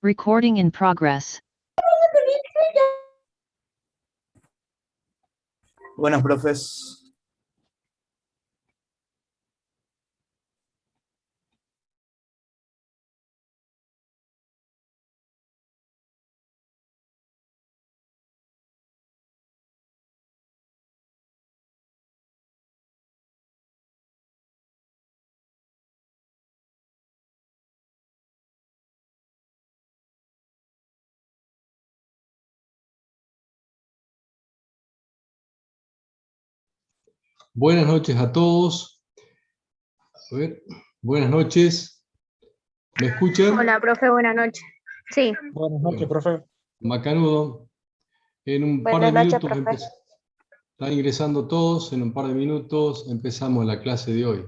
Recording in progress. Buenas, profes. Buenas noches a todos. A ver, buenas noches. ¿Me escuchan? Hola, profe, buenas noches. Sí. Buenas noches, profe. Macanudo. En un par de Buenas noches, minutos profe. están ingresando todos. En un par de minutos empezamos la clase de hoy.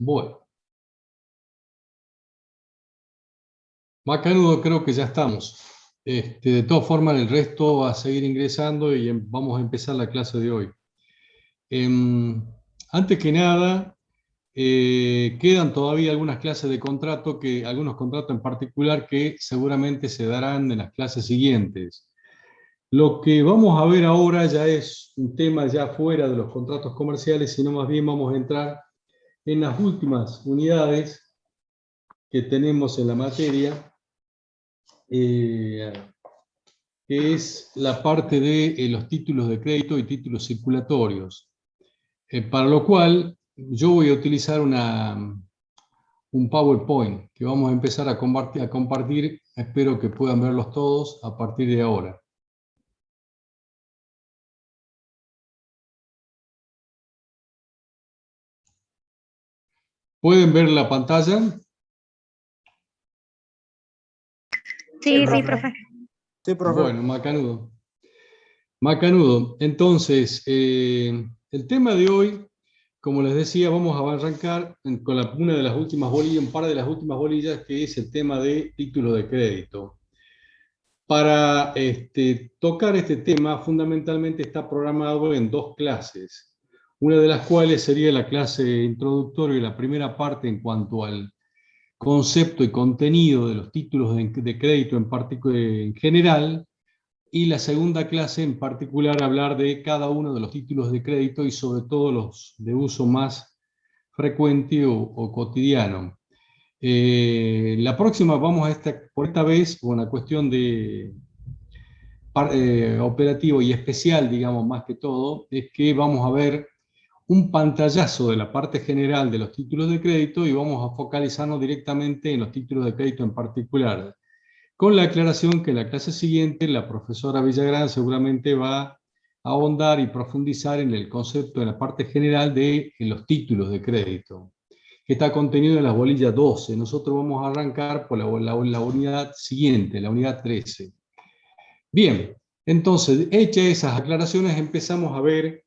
Bueno. Macanudo, creo que ya estamos. De todas formas, el resto va a seguir ingresando y vamos a empezar la clase de hoy. Antes que nada, quedan todavía algunas clases de contrato, algunos contratos en particular que seguramente se darán en las clases siguientes. Lo que vamos a ver ahora ya es un tema ya fuera de los contratos comerciales, sino más bien vamos a entrar en las últimas unidades que tenemos en la materia, que es la parte de los títulos de crédito y títulos circulatorios. Para lo cual yo voy a utilizar un PowerPoint que vamos a empezar a compartir. Espero que puedan verlos todos a partir de ahora. ¿Pueden ver la pantalla? Sí, sí, profe. Sí, profe. Bueno, macanudo. Macanudo. Entonces, el tema de hoy, como les decía, vamos a arrancar con una de las últimas bolillas, un par de las últimas bolillas, que es el tema de título de crédito. Para tocar este tema, fundamentalmente está programado en dos clases, una de las cuales sería la clase introductoria y la primera parte en cuanto al concepto y contenido de los títulos de crédito en general, y la segunda clase en particular hablar de cada uno de los títulos de crédito y sobre todo los de uso más frecuente o cotidiano. La próxima vamos por esta vez con una cuestión de operativo y especial, digamos, más que todo, es que vamos a ver un pantallazo de la parte general de los títulos de crédito y vamos a focalizarnos directamente en los títulos de crédito en particular, con la aclaración que en la clase siguiente la profesora Villagrán seguramente va a ahondar y profundizar en el concepto, en la parte general de los títulos de crédito, que está contenido en la bolilla 12. Nosotros vamos a arrancar por la unidad siguiente, la unidad 13. Bien, entonces, hechas esas aclaraciones, empezamos a ver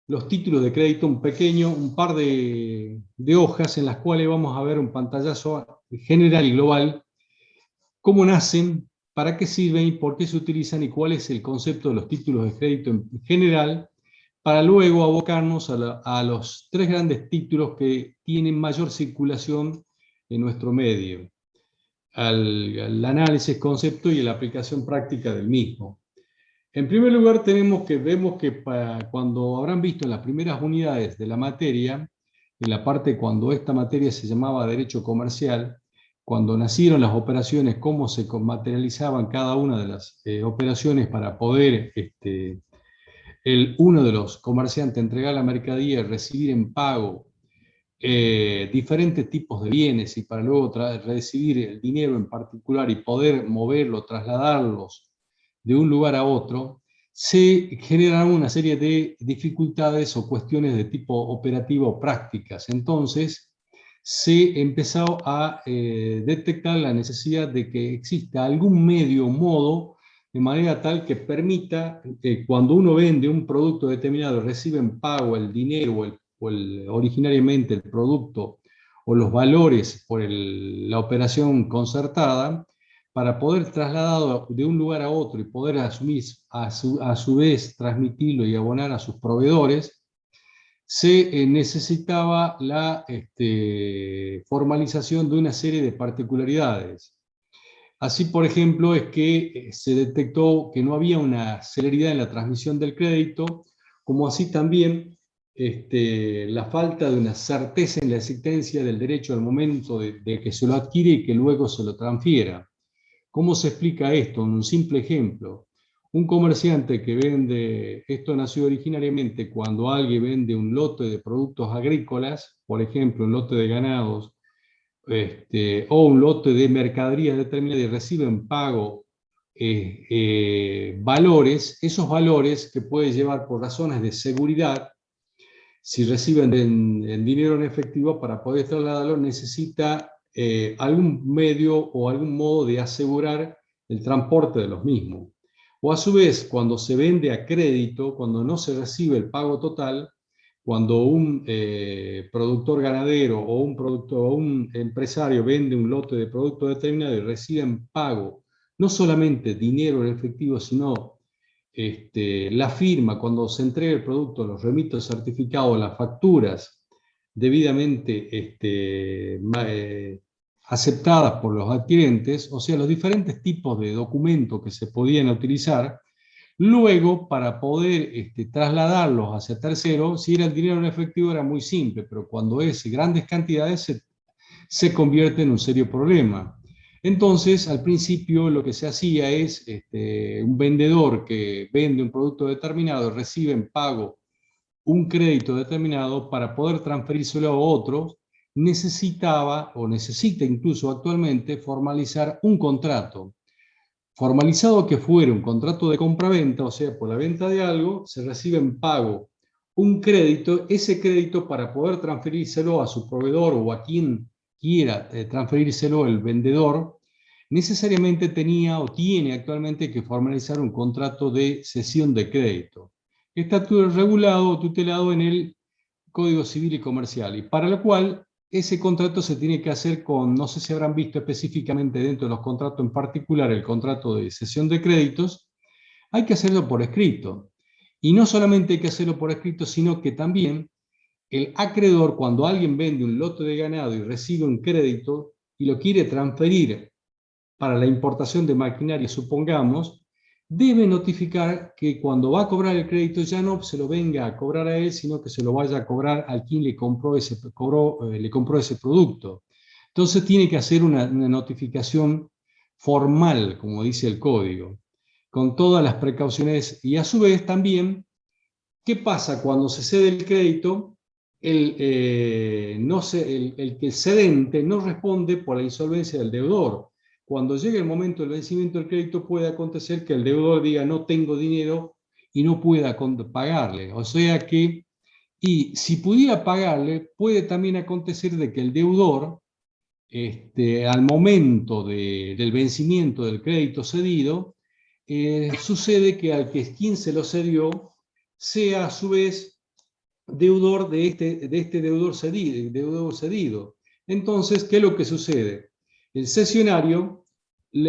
los títulos de crédito, un par de hojas en las cuales vamos a ver un pantallazo general y global, cómo nacen, para qué sirven y por qué se utilizan y cuál es el concepto de los títulos de crédito en general, para luego abocarnos a los tres grandes títulos que tienen mayor circulación en nuestro medio, al análisis, concepto y la aplicación práctica del mismo. En primer lugar, vemos que cuando habrán visto en las primeras unidades de la materia, en la parte cuando esta materia se llamaba Derecho Comercial, cuando nacieron las operaciones, cómo se materializaban cada una de las operaciones para poder uno de los comerciantes entregar la mercadería y recibir en pago diferentes tipos de bienes y para luego recibir el dinero en particular y poder moverlo, trasladarlos de un lugar a otro, se generan una serie de dificultades o cuestiones de tipo operativo o prácticas. Entonces, se empezó a detectar la necesidad de que exista algún medio o modo de manera tal que permita, cuando uno vende un producto determinado, recibe en pago el dinero originariamente el producto o los valores por la operación concertada, para poder trasladarlo de un lugar a otro y poder asumir a su vez transmitirlo y abonar a sus proveedores, se necesitaba la formalización de una serie de particularidades. Así, por ejemplo, es que se detectó que no había una celeridad en la transmisión del crédito, como así también la falta de una certeza en la existencia del derecho al momento de que se lo adquiere y que luego se lo transfiera. ¿Cómo se explica esto? En un simple ejemplo. Un comerciante que vende, esto nació originariamente cuando alguien vende un lote de productos agrícolas, por ejemplo, un lote de ganados, o un lote de mercadería determinada y recibe en pago valores, esos valores que puede llevar por razones de seguridad, si reciben en dinero en efectivo, para poder trasladarlo necesita algún medio o algún modo de asegurar el transporte de los mismos. O a su vez, cuando se vende a crédito, cuando no se recibe el pago total, cuando un productor ganadero o un empresario vende un lote de producto determinado y recibe en pago no solamente dinero en efectivo, sino la firma, cuando se entrega el producto, los remitos certificados, las facturas debidamente aceptadas por los adquirentes, o sea, los diferentes tipos de documentos que se podían utilizar, luego para poder trasladarlos hacia terceros, si era el dinero en efectivo era muy simple, pero cuando es grandes cantidades se convierte en un serio problema. Entonces, al principio lo que se hacía es, un vendedor que vende un producto determinado recibe en pago un crédito determinado, para poder transferírselo a otros, necesitaba, o necesita incluso actualmente, formalizar un contrato. Formalizado que fuera un contrato de compra-venta, o sea, por la venta de algo, se recibe en pago un crédito, ese crédito para poder transferírselo a su proveedor o a quien quiera transferírselo el vendedor, necesariamente tenía o tiene actualmente que formalizar un contrato de cesión de crédito. Está regulado o tutelado en el Código Civil y Comercial, y para lo cual ese contrato se tiene que hacer con, no sé si habrán visto específicamente dentro de los contratos en particular, el contrato de cesión de créditos, hay que hacerlo por escrito. Y no solamente hay que hacerlo por escrito, sino que también el acreedor, cuando alguien vende un lote de ganado y recibe un crédito y lo quiere transferir para la importación de maquinaria, supongamos, debe notificar que cuando va a cobrar el crédito ya no se lo venga a cobrar a él, sino que se lo vaya a cobrar a quien le compró ese producto. Entonces tiene que hacer una notificación formal, como dice el código, con todas las precauciones. Y a su vez también, ¿qué pasa cuando se cede el crédito? El cedente no responde por la insolvencia del deudor. Cuando llegue el momento del vencimiento del crédito, puede acontecer que el deudor diga no tengo dinero y no pueda pagarle. O sea que, y si pudiera pagarle, puede también acontecer de que el deudor, al momento del vencimiento del crédito cedido, sucede que al que quien se lo cedió sea a su vez deudor de este deudor cedido. Entonces, ¿qué es lo que sucede? El cesionario,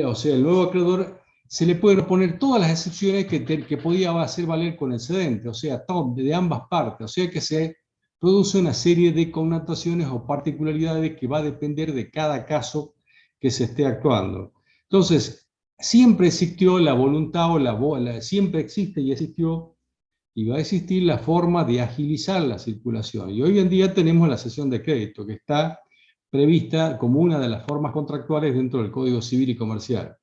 o sea, el nuevo acreedor, se le pueden poner todas las excepciones que podía hacer valer con el cedente, o sea, de ambas partes, o sea que se produce una serie de connotaciones o particularidades que va a depender de cada caso que se esté actuando. Entonces, siempre existió la voluntad, siempre existe y existió, y va a existir la forma de agilizar la circulación. Y hoy en día tenemos la cesión de crédito, que está prevista como una de las formas contractuales dentro del Código Civil y Comercial.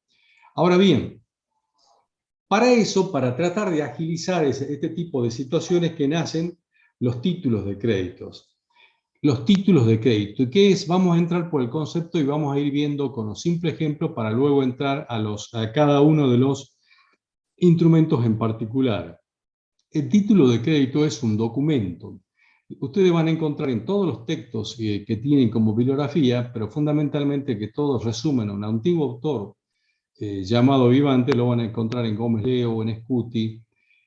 Ahora bien, para eso, para tratar de agilizar este tipo de situaciones que nacen los títulos de créditos. Los títulos de crédito. ¿Y qué es? Vamos a entrar por el concepto y vamos a ir viendo con un simple ejemplo para luego entrar a cada uno de los instrumentos en particular. El título de crédito es un documento. Ustedes van a encontrar en todos los textos que tienen como bibliografía, pero fundamentalmente que todos resumen a un antiguo autor llamado Vivante, lo van a encontrar en Gómez Leo o en Scuti,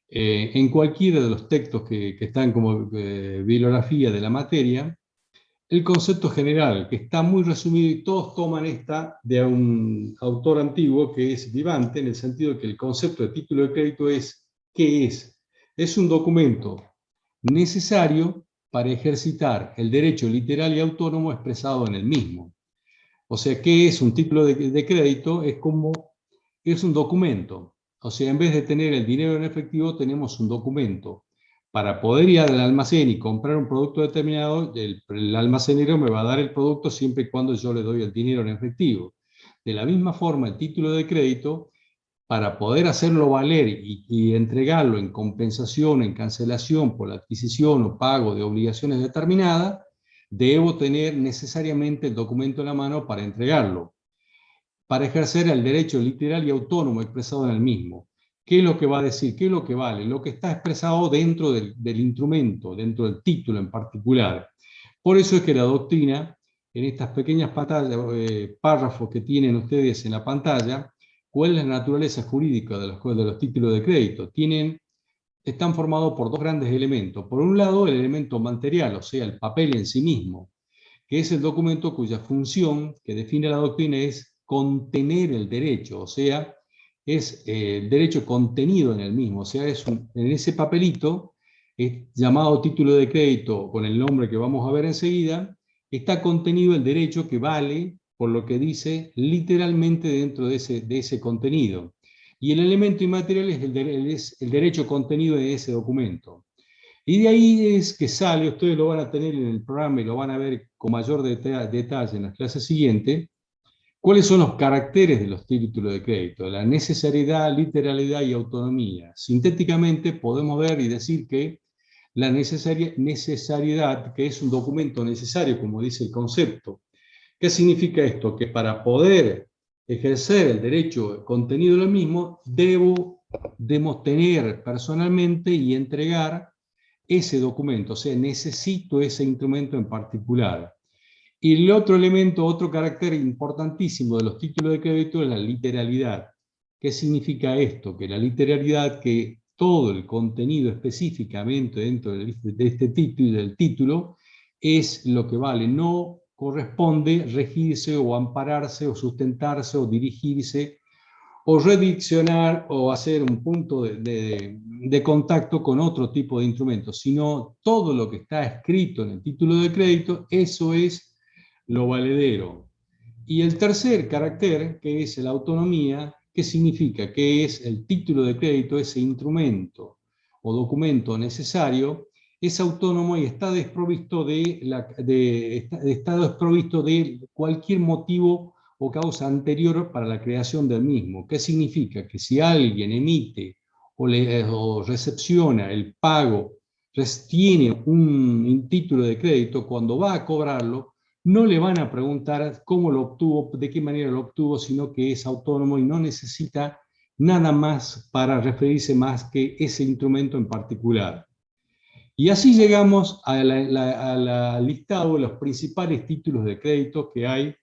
en cualquiera de los textos que están como bibliografía de la materia, el concepto general, que está muy resumido y todos toman esta de un autor antiguo que es Vivante, en el sentido de que el concepto de título de crédito es, ¿qué es? Es un documento necesario para ejercitar el derecho literal y autónomo expresado en el mismo. O sea, ¿qué es un título de crédito? Es un documento. O sea, en vez de tener el dinero en efectivo, tenemos un documento. Para poder ir al almacén y comprar un producto determinado, el almacenero me va a dar el producto siempre y cuando yo le doy el dinero en efectivo. De la misma forma, el título de crédito, para poder hacerlo valer y entregarlo en compensación, en cancelación por la adquisición o pago de obligaciones determinadas, debo tener necesariamente el documento en la mano para entregarlo, para ejercer el derecho literal y autónomo expresado en el mismo. ¿Qué es lo que va a decir? ¿Qué es lo que vale? Lo que está expresado dentro del instrumento, dentro del título en particular. Por eso es que la doctrina, en estas pequeñas párrafos que tienen ustedes en la pantalla, ¿cuál es la naturaleza jurídica de los títulos de crédito? Están formados por dos grandes elementos. Por un lado, el elemento material, o sea, el papel en sí mismo, que es el documento cuya función que define la doctrina es contener el derecho, o sea, es el derecho contenido en el mismo, o sea, en ese papelito, llamado título de crédito con el nombre que vamos a ver enseguida, está contenido el derecho que vale por lo que dice literalmente dentro de ese contenido. Y el elemento inmaterial es el derecho contenido de ese documento. Y de ahí es que sale, ustedes lo van a tener en el programa y lo van a ver con mayor detalle en las clases siguientes, cuáles son los caracteres de los títulos de crédito, la necesariedad, literalidad y autonomía. Sintéticamente podemos ver y decir que la necesariedad, que es un documento necesario, como dice el concepto. ¿Qué significa esto? Que para poder ejercer el derecho contenido en lo mismo, debemos tener personalmente y entregar ese documento, o sea, necesito ese instrumento en particular. Y el otro elemento, otro carácter importantísimo de los títulos de crédito es la literalidad. ¿Qué significa esto? Que la literalidad, que todo el contenido específicamente dentro de este título y del título es lo que vale, no corresponde regirse o ampararse o sustentarse o dirigirse o redireccionar o hacer un punto de contacto con otro tipo de instrumentos, sino todo lo que está escrito en el título de crédito, eso es lo valedero. Y el tercer carácter, que es la autonomía, ¿qué significa? Que es el título de crédito, ese instrumento o documento necesario, es autónomo y está desprovisto está desprovisto de cualquier motivo o causa anterior para la creación del mismo. ¿Qué significa? Que si alguien emite o recepciona el pago, tiene un título de crédito, cuando va a cobrarlo, no le van a preguntar cómo lo obtuvo, de qué manera lo obtuvo, sino que es autónomo y no necesita nada más para referirse más que ese instrumento en particular. Y así llegamos al listado de los principales títulos de crédito que hay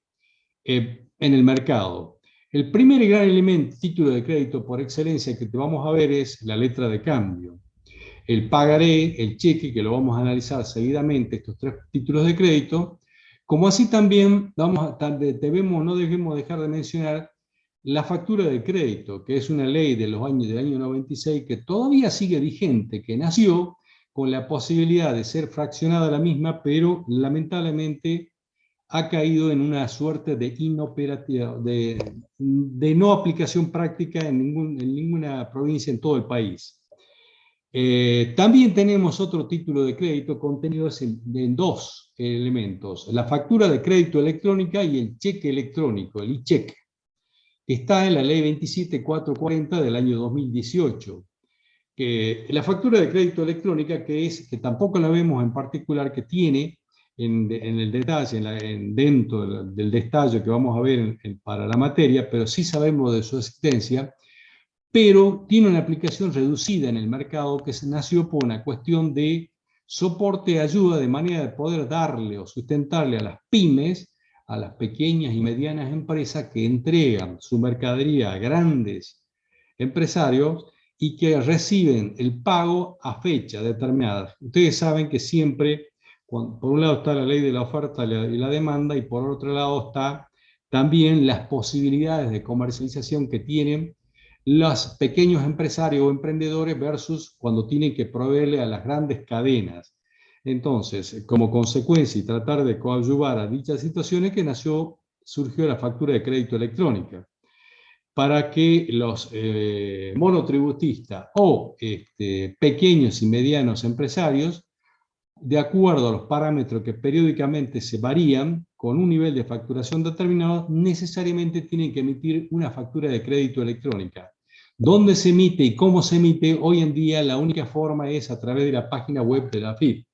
en el mercado. El primer gran elemento, título de crédito por excelencia que te vamos a ver es la letra de cambio. El pagaré, el cheque, que lo vamos a analizar seguidamente, estos tres títulos de crédito, como así también no debemos dejar de mencionar la factura de crédito, que es una ley del año 96 que todavía sigue vigente, que nació con la posibilidad de ser fraccionada la misma, pero lamentablemente ha caído en una suerte de inoperatividad, de no aplicación práctica en ninguna provincia en todo el país. También tenemos otro título de crédito contenido en dos elementos: la factura de crédito electrónica y el cheque electrónico, el e-cheque, que está en la ley 27440 del año 2018. Que la factura de crédito electrónica, que tampoco la vemos en particular, que tiene en el detalle, dentro del detalle que vamos a ver para la materia, pero sí sabemos de su existencia, pero tiene una aplicación reducida en el mercado que nació por una cuestión de soporte y ayuda, de manera de poder darle o sustentarle a las pymes, a las pequeñas y medianas empresas que entregan su mercadería a grandes empresarios y que reciben el pago a fecha determinada. Ustedes saben que siempre, por un lado está la ley de la oferta y la demanda, y por otro lado está también las posibilidades de comercialización que tienen los pequeños empresarios o emprendedores versus cuando tienen que proveerle a las grandes cadenas. Entonces, como consecuencia y tratar de coadyuvar a dichas situaciones, que surgió la factura de crédito electrónica, para que los monotributistas o pequeños y medianos empresarios, de acuerdo a los parámetros que periódicamente se varían, con un nivel de facturación determinado, necesariamente tienen que emitir una factura de crédito electrónica. ¿Dónde se emite y cómo se emite? Hoy en día la única forma es a través de la página web de la AFIP.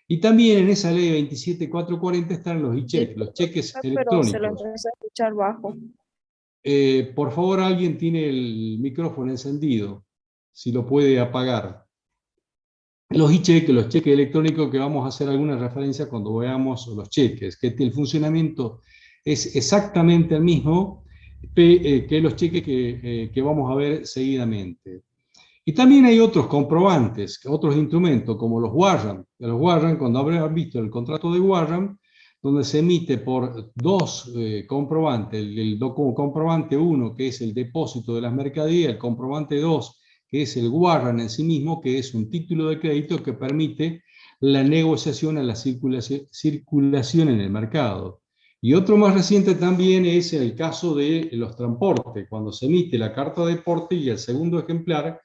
Y también en esa ley 27440 están los e-cheques, los cheques Pero electrónicos. se lo empecé a escuchar bajo. Por favor, alguien tiene el micrófono encendido, si lo puede apagar. Los e-cheques, los cheques electrónicos, que vamos a hacer alguna referencia cuando veamos los cheques, que el funcionamiento es exactamente el mismo que los cheques que vamos a ver seguidamente. Y también hay otros comprobantes, otros instrumentos, como los warrant. Los warrant, cuando habrán visto el contrato de warrant, donde se emite por dos comprobantes, el comprobante 1, que es el depósito de las mercaderías, el comprobante 2, que es el warrant en sí mismo, que es un título de crédito que permite la negociación a la circulación en el mercado. Y otro más reciente también es el caso de los transportes, cuando se emite la carta de porte y el segundo ejemplar,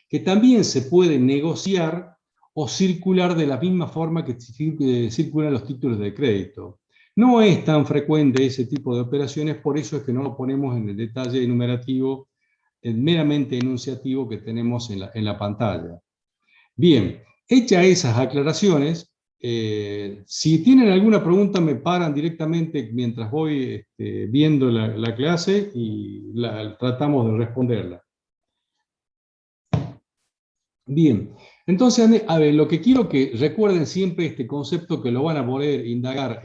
que también se puede negociar o circular de la misma forma que circulan los títulos de crédito. No es tan frecuente ese tipo de operaciones, por eso es que no lo ponemos en el detalle enumerativo, meramente enunciativo que tenemos en la pantalla. Bien, hechas esas aclaraciones, si tienen alguna pregunta me paran directamente mientras voy viendo la clase y tratamos de responderla. Bien, entonces, a ver, lo que quiero que recuerden siempre este concepto, que lo van a poder indagar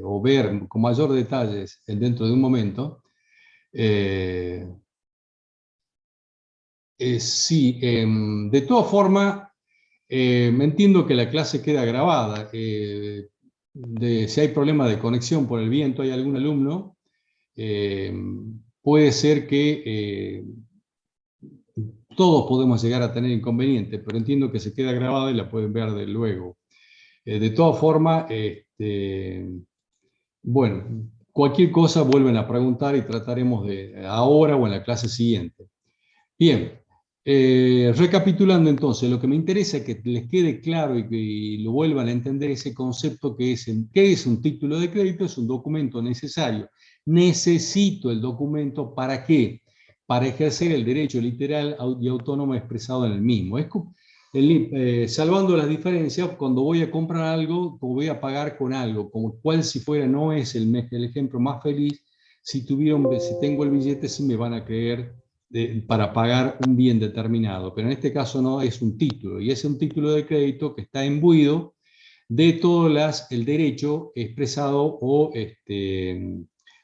o ver con mayor detalles dentro de un momento. Sí, de todas formas, me entiendo que la clase queda grabada. Si hay problema de conexión por el viento, hay algún alumno, puede ser que todos podemos llegar a tener inconvenientes, pero entiendo que se queda grabada y la pueden ver de luego. De todas formas, bueno, cualquier cosa vuelven a preguntar y trataremos ahora o en la clase siguiente. Bien, recapitulando entonces, lo que me interesa es que les quede claro y que lo vuelvan a entender ese concepto que es, ¿qué es un título de crédito? Es un documento necesario. Necesito el documento, ¿para qué? Para ejercer el derecho literal y autónomo expresado en el mismo. Salvando las diferencias, cuando voy a comprar algo, o voy a pagar con algo, como cual si fuera, no es el ejemplo más feliz. Si tengo el billete, sí me van a creer para pagar un bien determinado, pero en este caso no, es un título, y es un título de crédito que está imbuido de todo el derecho expresado o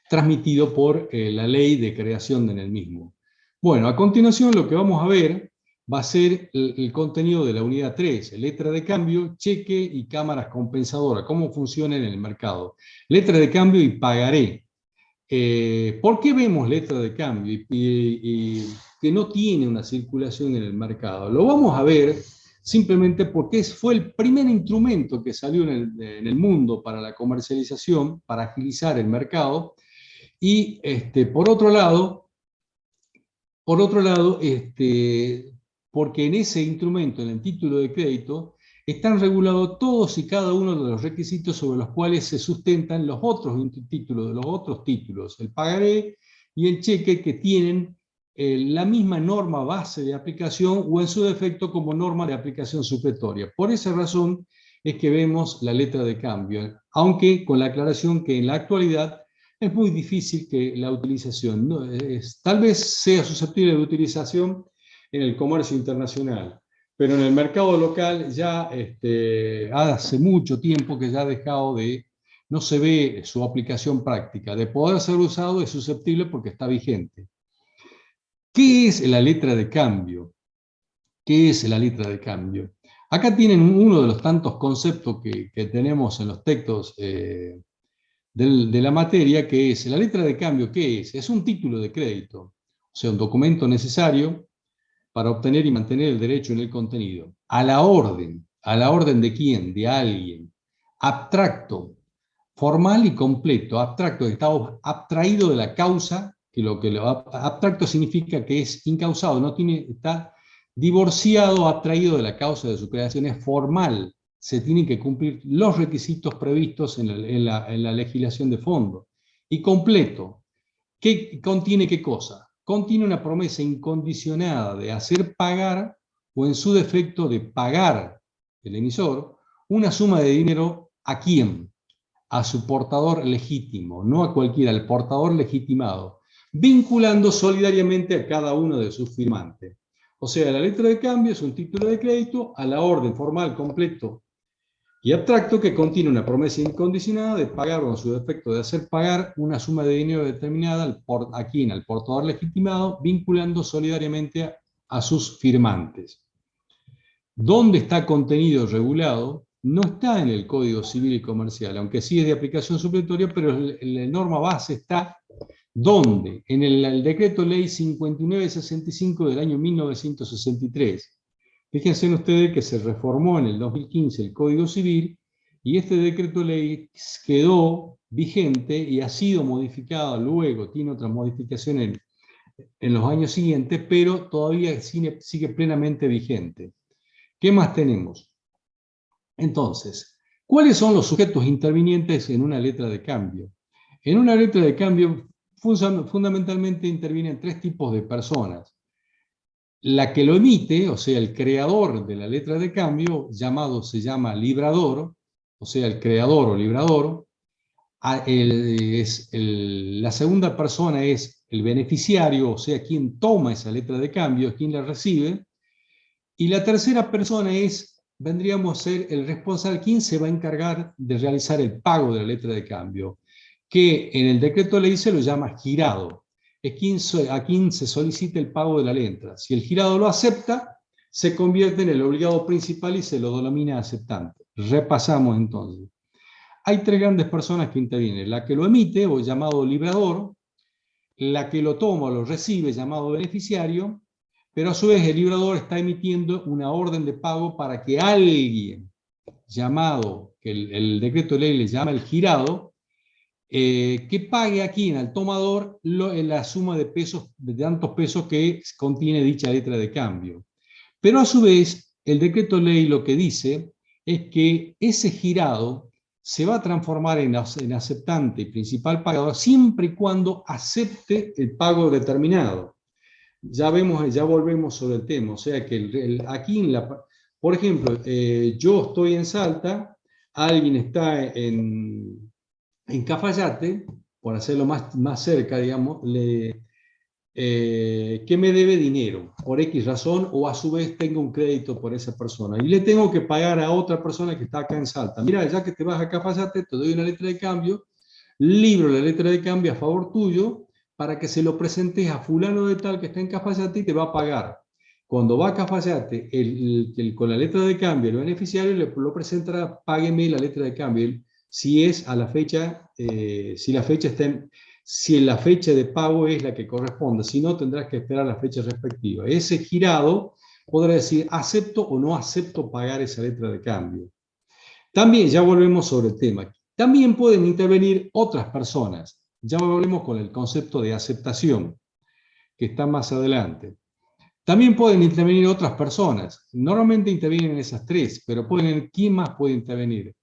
transmitido por la ley de creación en el mismo. Bueno, a continuación lo que vamos a ver va a ser el contenido de la unidad 3, letra de cambio, cheque y cámaras compensadoras, cómo funciona en el mercado. Letra de cambio y pagaré. ¿Por qué vemos letra de cambio y que no tiene una circulación en el mercado? Lo vamos a ver simplemente porque fue el primer instrumento que salió en el mundo para la comercialización, para agilizar el mercado, y por otro lado, porque en ese instrumento, en el título de crédito, están regulados todos y cada uno de los requisitos sobre los cuales se sustentan los otros títulos, el pagaré y el cheque, que tienen la misma norma base de aplicación o en su defecto como norma de aplicación supletoria. Por esa razón es que vemos la letra de cambio, aunque con la aclaración que en la actualidad es muy difícil que la utilización, tal vez sea susceptible de utilización en el comercio internacional, pero en el mercado local ya hace mucho tiempo que ya ha dejado de, no se ve su aplicación práctica. De poder ser usado es susceptible porque está vigente. ¿Qué es la letra de cambio? ¿Qué es la letra de cambio? Acá tienen uno de los tantos conceptos que tenemos en los textos de la materia, que es la letra de cambio. ¿Qué es? Es un título de crédito, o sea, un documento necesario para obtener y mantener el derecho en el contenido. ¿A la orden de quién? De alguien. Abstracto, formal y completo. Abstracto, que está abstraído de la causa, abstracto significa que es incausado, está divorciado, abstraído de la causa de su creación, es formal. Se tienen que cumplir los requisitos previstos en la legislación de fondo. Y completo, ¿qué contiene qué cosa? Contiene una promesa incondicionada de hacer pagar, o en su defecto de pagar el emisor, una suma de dinero ¿a quién? A su portador legítimo, no a cualquiera, al portador legitimado, vinculando solidariamente a cada uno de sus firmantes. O sea, la letra de cambio es un título de crédito a la orden formal, completo y abstracto, que contiene una promesa incondicionada de pagar, o en su defecto de hacer pagar, una suma de dinero determinada ¿a quién? Al portador legitimado, vinculando solidariamente a sus firmantes. ¿Dónde está contenido regulado? No está en el Código Civil y Comercial, aunque sí es de aplicación supletoria, pero la norma base está ¿dónde? En el Decreto Ley 5965 del año 1963. Fíjense ustedes que se reformó en el 2015 el Código Civil y este decreto ley quedó vigente y ha sido modificado luego, tiene otras modificaciones en los años siguientes, pero todavía sigue plenamente vigente. ¿Qué más tenemos? Entonces, ¿cuáles son los sujetos intervinientes en una letra de cambio? En una letra de cambio fundamentalmente intervienen tres tipos de personas. La que lo emite, o sea, el creador de la letra de cambio, se llama librador, o sea, el creador o librador. La segunda persona es el beneficiario, o sea, quien toma esa letra de cambio, quien la recibe. Y la tercera persona vendríamos a ser el responsable, quien se va a encargar de realizar el pago de la letra de cambio, que en el decreto ley se lo llama girado. Es a quien se solicita el pago de la letra. Si el girado lo acepta, se convierte en el obligado principal y se lo denomina aceptante. Repasamos entonces. Hay tres grandes personas que intervienen. La que lo emite, o llamado librador, la que lo toma o lo recibe, llamado beneficiario, pero a su vez el librador está emitiendo una orden de pago para que alguien, llamado, que el decreto de ley le llama el girado, que pague a quien, al tomador, la suma de tantos pesos que contiene dicha letra de cambio. Pero a su vez, el decreto ley lo que dice es que ese girado se va a transformar en aceptante y principal pagador siempre y cuando acepte el pago determinado. Ya volvemos sobre el tema, o sea que aquí, por ejemplo, yo estoy en Salta, alguien está en Cafayate, por hacerlo más cerca, digamos, que me debe dinero por X razón, o a su vez tengo un crédito por esa persona y le tengo que pagar a otra persona que está acá en Salta. Mira, ya que te vas a Cafayate, te doy una letra de cambio, libro la letra de cambio a favor tuyo para que se lo presentes a fulano de tal que está en Cafayate y te va a pagar. Cuando va a Cafayate, con la letra de cambio, el beneficiario lo presentará: págueme la letra de cambio. Si es a la fecha, si la fecha de pago es la que corresponde, si no tendrás que esperar la fecha respectiva. Ese girado podrá decir acepto o no acepto pagar esa letra de cambio. También, ya volvemos sobre el tema, también pueden intervenir otras personas. Ya volvemos con el concepto de aceptación, que está más adelante. También pueden intervenir otras personas. Normalmente intervienen esas tres, pero ¿quién más puede intervenir?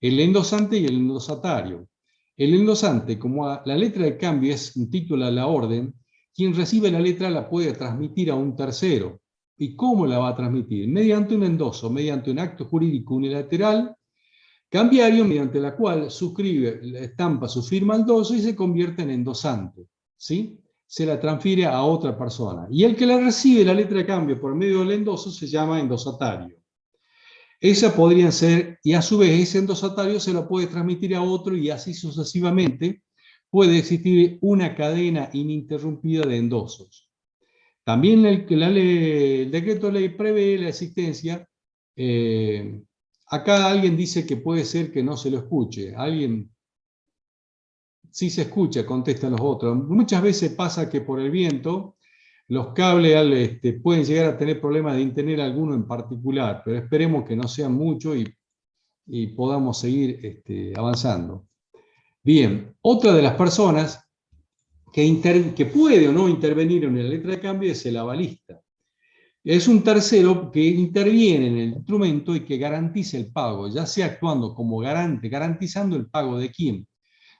El endosante y el endosatario. El endosante, como la letra de cambio es un título a la orden, quien recibe la letra la puede transmitir a un tercero. ¿Y cómo la va a transmitir? Mediante un endoso, mediante un acto jurídico unilateral, cambiario, mediante la cual suscribe, estampa su firma al endoso y se convierte en endosante, ¿sí? Se la transfiere a otra persona. Y el que la recibe la letra de cambio por medio del endoso se llama endosatario. Esa podrían ser, y a su vez ese endosatario se lo puede transmitir a otro y así sucesivamente puede existir una cadena ininterrumpida de endosos. También el decreto de ley prevé la existencia, acá alguien dice que puede ser que no se lo escuche, alguien sí se escucha, contestan los otros. Muchas veces pasa que por el viento los cables pueden llegar a tener problemas de internet alguno en particular, pero esperemos que no sean muchos y podamos seguir avanzando. Bien, otra de las personas que puede o no intervenir en la letra de cambio es el avalista. Es un tercero que interviene en el instrumento y que garantiza el pago, ya sea actuando como garante, garantizando el pago de quién,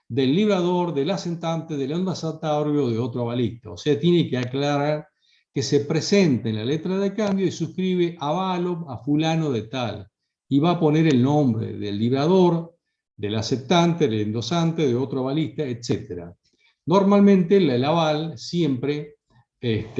del librador, del asentante, del endosatario o de otro avalista. O sea, tiene que aclarar que se presente en la letra de cambio y suscribe avalo a fulano de tal. Y va a poner el nombre del librador, del aceptante, del endosante, de otro avalista, etc. Normalmente el aval siempre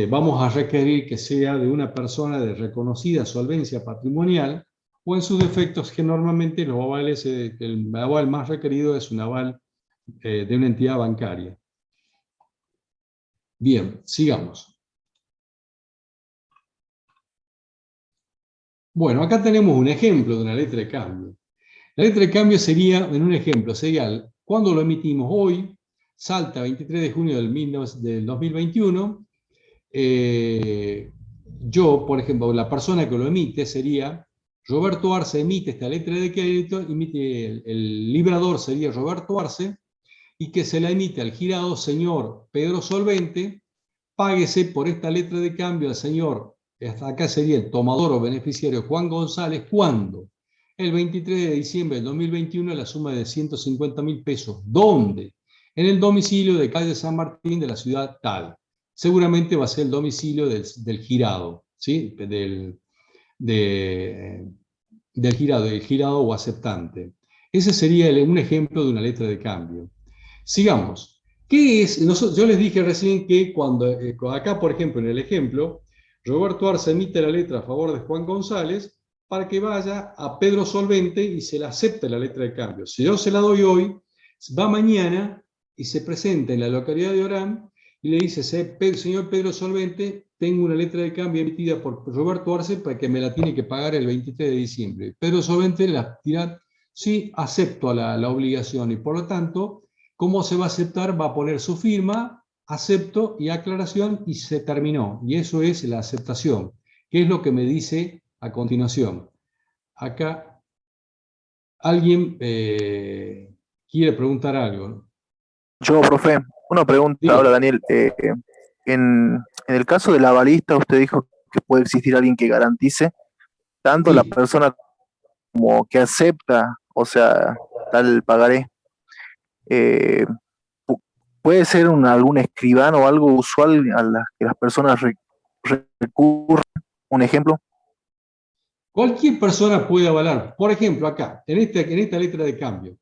vamos a requerir que sea de una persona de reconocida solvencia patrimonial o en sus defectos que normalmente los avales, el aval más requerido es un aval de una entidad bancaria. Bien, sigamos. Bueno, acá tenemos un ejemplo de una letra de cambio. La letra de cambio sería, en un ejemplo, sería cuando lo emitimos hoy, salta 23 de junio del 2021, yo, por ejemplo, la persona que lo emite sería Roberto Arce, emite esta letra de crédito, el librador sería Roberto Arce, y que se la emite al girado señor Pedro Solvente, páguese por esta letra de cambio al señor, hasta acá sería el tomador o beneficiario Juan González, ¿cuándo? El 23 de diciembre del 2021 la suma de 150.000 pesos. ¿Dónde? En el domicilio de calle San Martín de la ciudad tal. Seguramente va a ser el domicilio del girado, ¿sí? del girado o aceptante. Ese sería un ejemplo de una letra de cambio. Sigamos. ¿Qué es? Yo les dije recién que cuando, acá por ejemplo en el ejemplo, Roberto Arce emite la letra a favor de Juan González para que vaya a Pedro Solvente y se le acepte la letra de cambio. Si yo se la doy hoy, va mañana y se presenta en la localidad de Orán y le dice, señor Pedro Solvente, tengo una letra de cambio emitida por Roberto Arce para que me la tiene que pagar el 23 de diciembre. Pedro Solvente la dirá, sí, acepto la obligación y por lo tanto, ¿cómo se va a aceptar? Va a poner su firma, acepto y aclaración y se terminó. Y eso es la aceptación, que es lo que me dice a continuación. Acá alguien quiere preguntar algo, ¿no? Yo, profe, una pregunta Diga. ahora, Daniel. En el caso del avalista, usted dijo que puede existir alguien que garantice tanto Sí. la persona como que acepta, o sea, tal pagaré. ¿Puede ser algún escribano o algo usual a la que las personas recurren? Un ejemplo. Cualquier persona puede avalar. Por ejemplo, acá, en esta letra de cambio,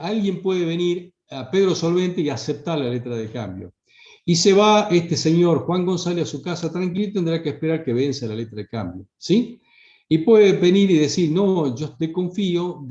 alguien puede venir a Pedro Solvente y aceptar la letra de cambio. Y se va este señor Juan González a su casa tranquilo, tendrá que esperar que venza la letra de cambio, ¿sí? Y puede venir y decir, no, yo desconfío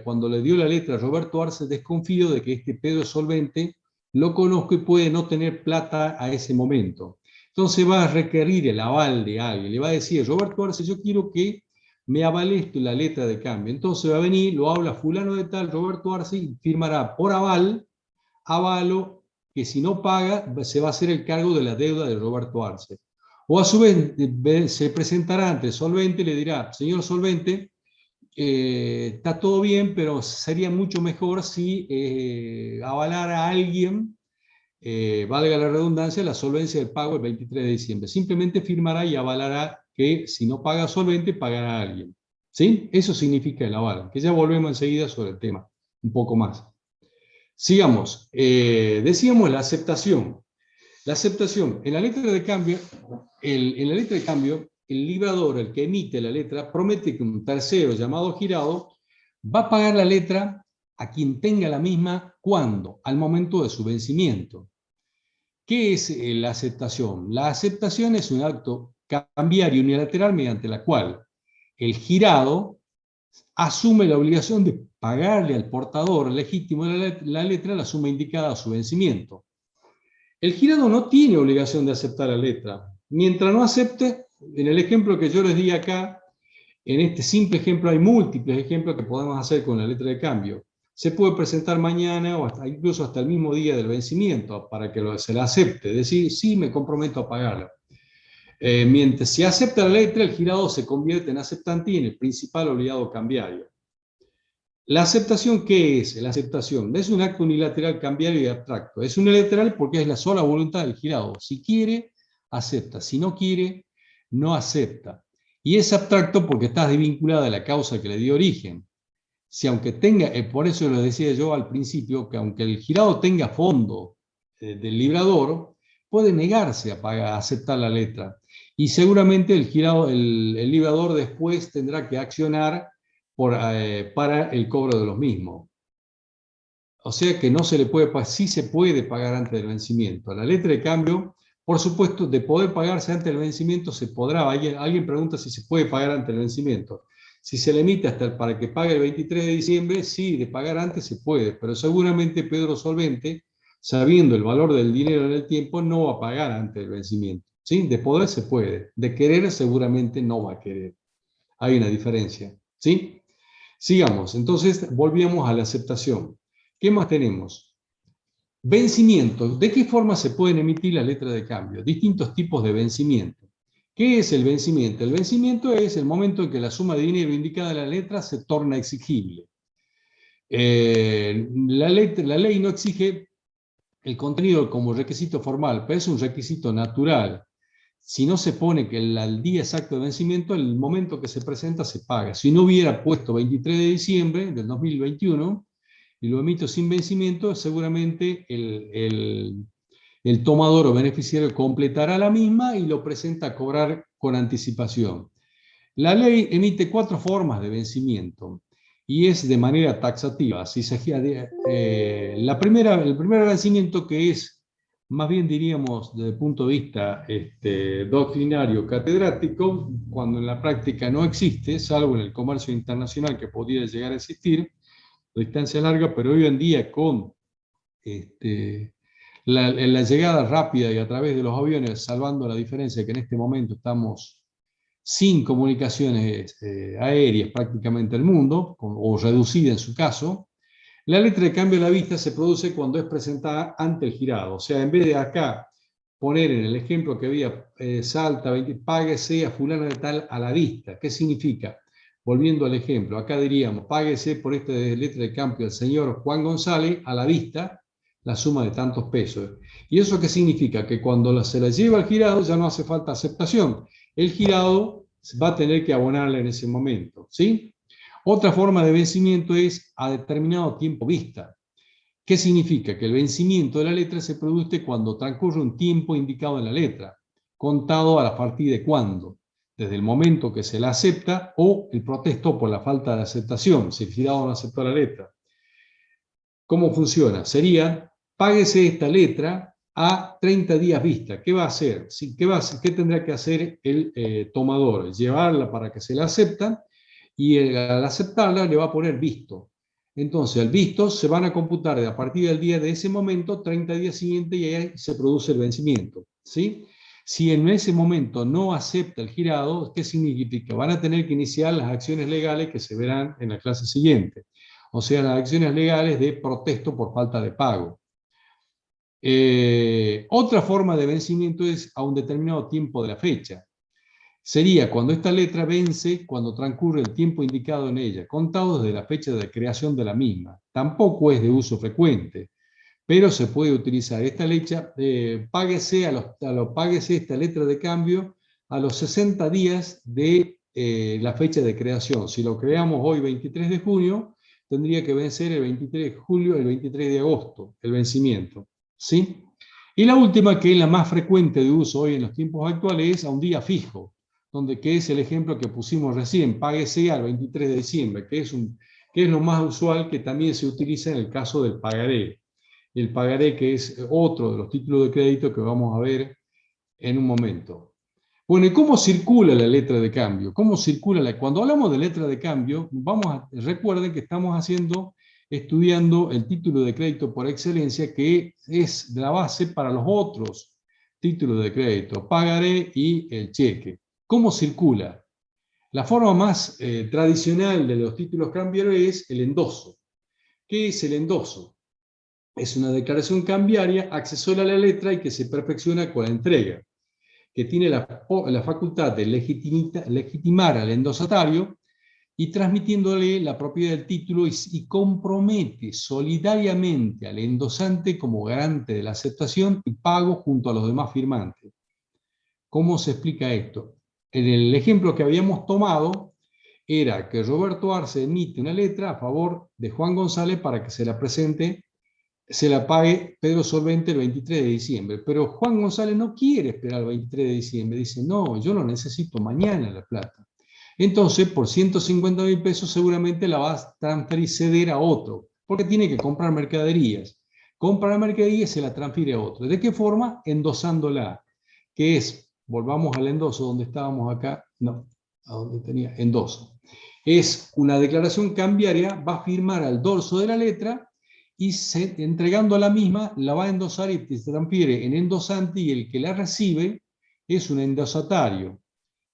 cuando le dio la letra a Roberto Arce, desconfío de que este Pedro Solvente lo conozco y puede no tener plata a ese momento. Entonces va a requerir el aval de alguien, le va a decir, Roberto Arce, yo quiero que me avales la letra de cambio. Entonces va a venir, lo habla fulano de tal, Roberto Arce, y firmará por avalo, que si no paga, se va a hacer el cargo de la deuda de Roberto Arce. O a su vez se presentará ante el Solvente y le dirá, señor Solvente, está todo bien, pero sería mucho mejor si avalara a alguien valga la redundancia, la solvencia del pago el 23 de diciembre. Simplemente firmará y avalará que si no paga solvente, pagará a alguien. ¿Sí? Eso significa el aval, que ya volvemos enseguida sobre el tema, un poco más. Sigamos. Decíamos la aceptación. La aceptación, en la letra de cambio, el librador, el que emite la letra, promete que un tercero llamado girado va a pagar la letra a quien tenga la misma, ¿cuándo? Al momento de su vencimiento. ¿Qué es la aceptación? La aceptación es un acto cambiario unilateral mediante la cual el girado asume la obligación de pagarle al portador legítimo de la letra la suma indicada a su vencimiento. El girado no tiene obligación de aceptar la letra. Mientras no acepte, en el ejemplo que yo les di acá, en este simple ejemplo hay múltiples ejemplos que podemos hacer con la letra de cambio. Se puede presentar mañana o incluso hasta el mismo día del vencimiento para que se la acepte. Es decir, sí, me comprometo a pagarla. Mientras se acepta la letra, el girado se convierte en aceptante y en el principal obligado cambiario. ¿La aceptación qué es? La aceptación es un acto unilateral cambiario y abstracto. Es unilateral porque es la sola voluntad del girado. Si quiere, acepta. Si no quiere, no acepta. Y es abstracto porque está desvinculada de la causa que le dio origen. Si aunque tenga, por eso lo decía yo al principio, que aunque el girado tenga fondo del librador, puede negarse a aceptar la letra. Y seguramente el librador después tendrá que accionar para el cobro de los mismos. O sea que no se le puede, sí se puede pagar antes del vencimiento. La letra de cambio, por supuesto, de poder pagarse antes del vencimiento se podrá. Alguien pregunta si se puede pagar antes del vencimiento. Si se le emite para que pague el 23 de diciembre, sí, de pagar antes se puede, pero seguramente Pedro Solvente, sabiendo el valor del dinero en el tiempo, no va a pagar antes del vencimiento. ¿Sí? De poder se puede, de querer seguramente no va a querer. Hay una diferencia. ¿Sí? Sigamos, entonces volvíamos a la aceptación. ¿Qué más tenemos? Vencimiento. ¿De qué forma se pueden emitir las letras de cambio? Distintos tipos de vencimiento. ¿Qué es el vencimiento? El vencimiento es el momento en que la suma de dinero indicada en la letra se torna exigible. La ley no exige el contenido como requisito formal, pero es un requisito natural. Si no se pone que el día exacto de vencimiento, el momento que se presenta se paga. Si no hubiera puesto 23 de diciembre del 2021 y lo emito sin vencimiento, seguramente el tomador o beneficiario completará la misma y lo presenta a cobrar con anticipación. La ley emite 4 formas de vencimiento y es de manera taxativa. El primer vencimiento, que es, más bien diríamos desde el punto de vista doctrinario catedrático, cuando en la práctica no existe, salvo en el comercio internacional que podría llegar a existir, a distancia larga, pero hoy en día con la llegada rápida y a través de los aviones, salvando la diferencia que en este momento estamos sin comunicaciones aéreas prácticamente el mundo, o reducida en su caso, la letra de cambio a la vista se produce cuando es presentada ante el girado. O sea, en vez de acá poner en el ejemplo que había Salta, páguese a fulano de tal a la vista. ¿Qué significa? Volviendo al ejemplo, acá diríamos, páguese por esta letra de cambio al señor Juan González a la vista la suma de tantos pesos. ¿Y eso qué significa? Que cuando se la lleva al girado ya no hace falta aceptación. El girado va a tener que abonarle en ese momento, ¿sí? Otra forma de vencimiento es a determinado tiempo vista. ¿Qué significa? Que el vencimiento de la letra se produce cuando transcurre un tiempo indicado en la letra, contado a partir de cuándo, desde el momento que se la acepta o el protesto por la falta de aceptación, si el girado no aceptó la letra. ¿Cómo funciona? Sería, páguese esta letra a 30 días vista. ¿Qué va a hacer? ¿Qué tendrá que hacer el tomador? Llevarla para que se la aceptan y al aceptarla le va a poner visto. Entonces, el visto se van a computar a partir del día de ese momento, 30 días siguientes, y ahí se produce el vencimiento, ¿sí? Si en ese momento no acepta el girado, ¿qué significa? Van a tener que iniciar las acciones legales que se verán en la clase siguiente. O sea, las acciones legales de protesto por falta de pago. Otra forma de vencimiento es a un determinado tiempo de la fecha. Sería cuando esta letra vence, cuando transcurre el tiempo indicado en ella, contado desde la fecha de creación de la misma. Tampoco es de uso frecuente, pero se puede utilizar esta letra, páguese esta letra de cambio a los 60 días de la fecha de creación. Si lo creamos hoy 23 de junio, tendría que vencer el 23 de julio, el 23 de agosto, el vencimiento, ¿sí? Y la última, que es la más frecuente de uso hoy en los tiempos actuales, es a un día fijo, que es el ejemplo que pusimos recién, páguese al 23 de diciembre, que es lo más usual, que también se utiliza en el caso del pagaré. El pagaré, que es otro de los títulos de crédito que vamos a ver en un momento. Bueno, ¿y cómo circula la letra de cambio? ¿Cómo circula Cuando hablamos de letra de cambio, recuerden que estamos estudiando el título de crédito por excelencia, que es la base para los otros títulos de crédito, pagaré y el cheque. ¿Cómo circula? La forma más tradicional de los títulos cambiarios es el endoso. ¿Qué es el endoso? Es una declaración cambiaria accesoria a la letra y que se perfecciona con la entrega, que tiene la facultad de legitimar al endosatario y transmitiéndole la propiedad del título y compromete solidariamente al endosante como garante de la aceptación y pago junto a los demás firmantes. ¿Cómo se explica esto? En el ejemplo que habíamos tomado era que Roberto Arce emite una letra a favor de Juan González para que se la pague Pedro Solvente el 23 de diciembre. Pero Juan González no quiere esperar el 23 de diciembre. Dice, no, yo lo necesito mañana la plata. Entonces, por 150.000 pesos seguramente la va a transferir, ceder a otro, porque tiene que comprar mercaderías. Compra la mercadería y se la transfiere a otro. ¿De qué forma? Endosándola. Que es, volvamos al endoso donde estábamos acá, no, a donde tenía, endoso. Es una declaración cambiaria, va a firmar al dorso de la letra y entregando a la misma la va a endosar y se transfiere en endosante, y el que la recibe es un endosatario.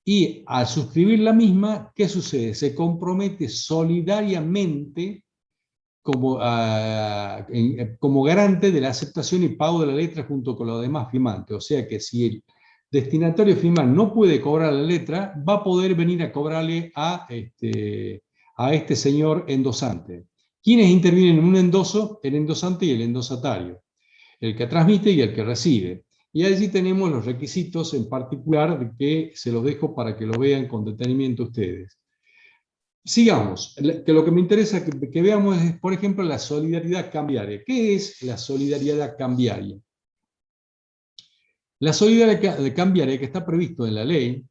Y al suscribir la misma, ¿qué sucede? Se compromete solidariamente como garante de la aceptación y pago de la letra junto con los demás firmantes. O sea que si el destinatario firmante no puede cobrar la letra, va a poder venir a cobrarle a este señor endosante. ¿Quiénes intervienen en un endoso? El endosante y el endosatario. El que transmite y el que recibe. Y allí tenemos los requisitos en particular, que se los dejo para que lo vean con detenimiento ustedes. Sigamos, que lo que me interesa que veamos es, por ejemplo, la solidaridad cambiaria. ¿Qué es la solidaridad cambiaria? La solidaridad cambiaria, que está previsto en la ley,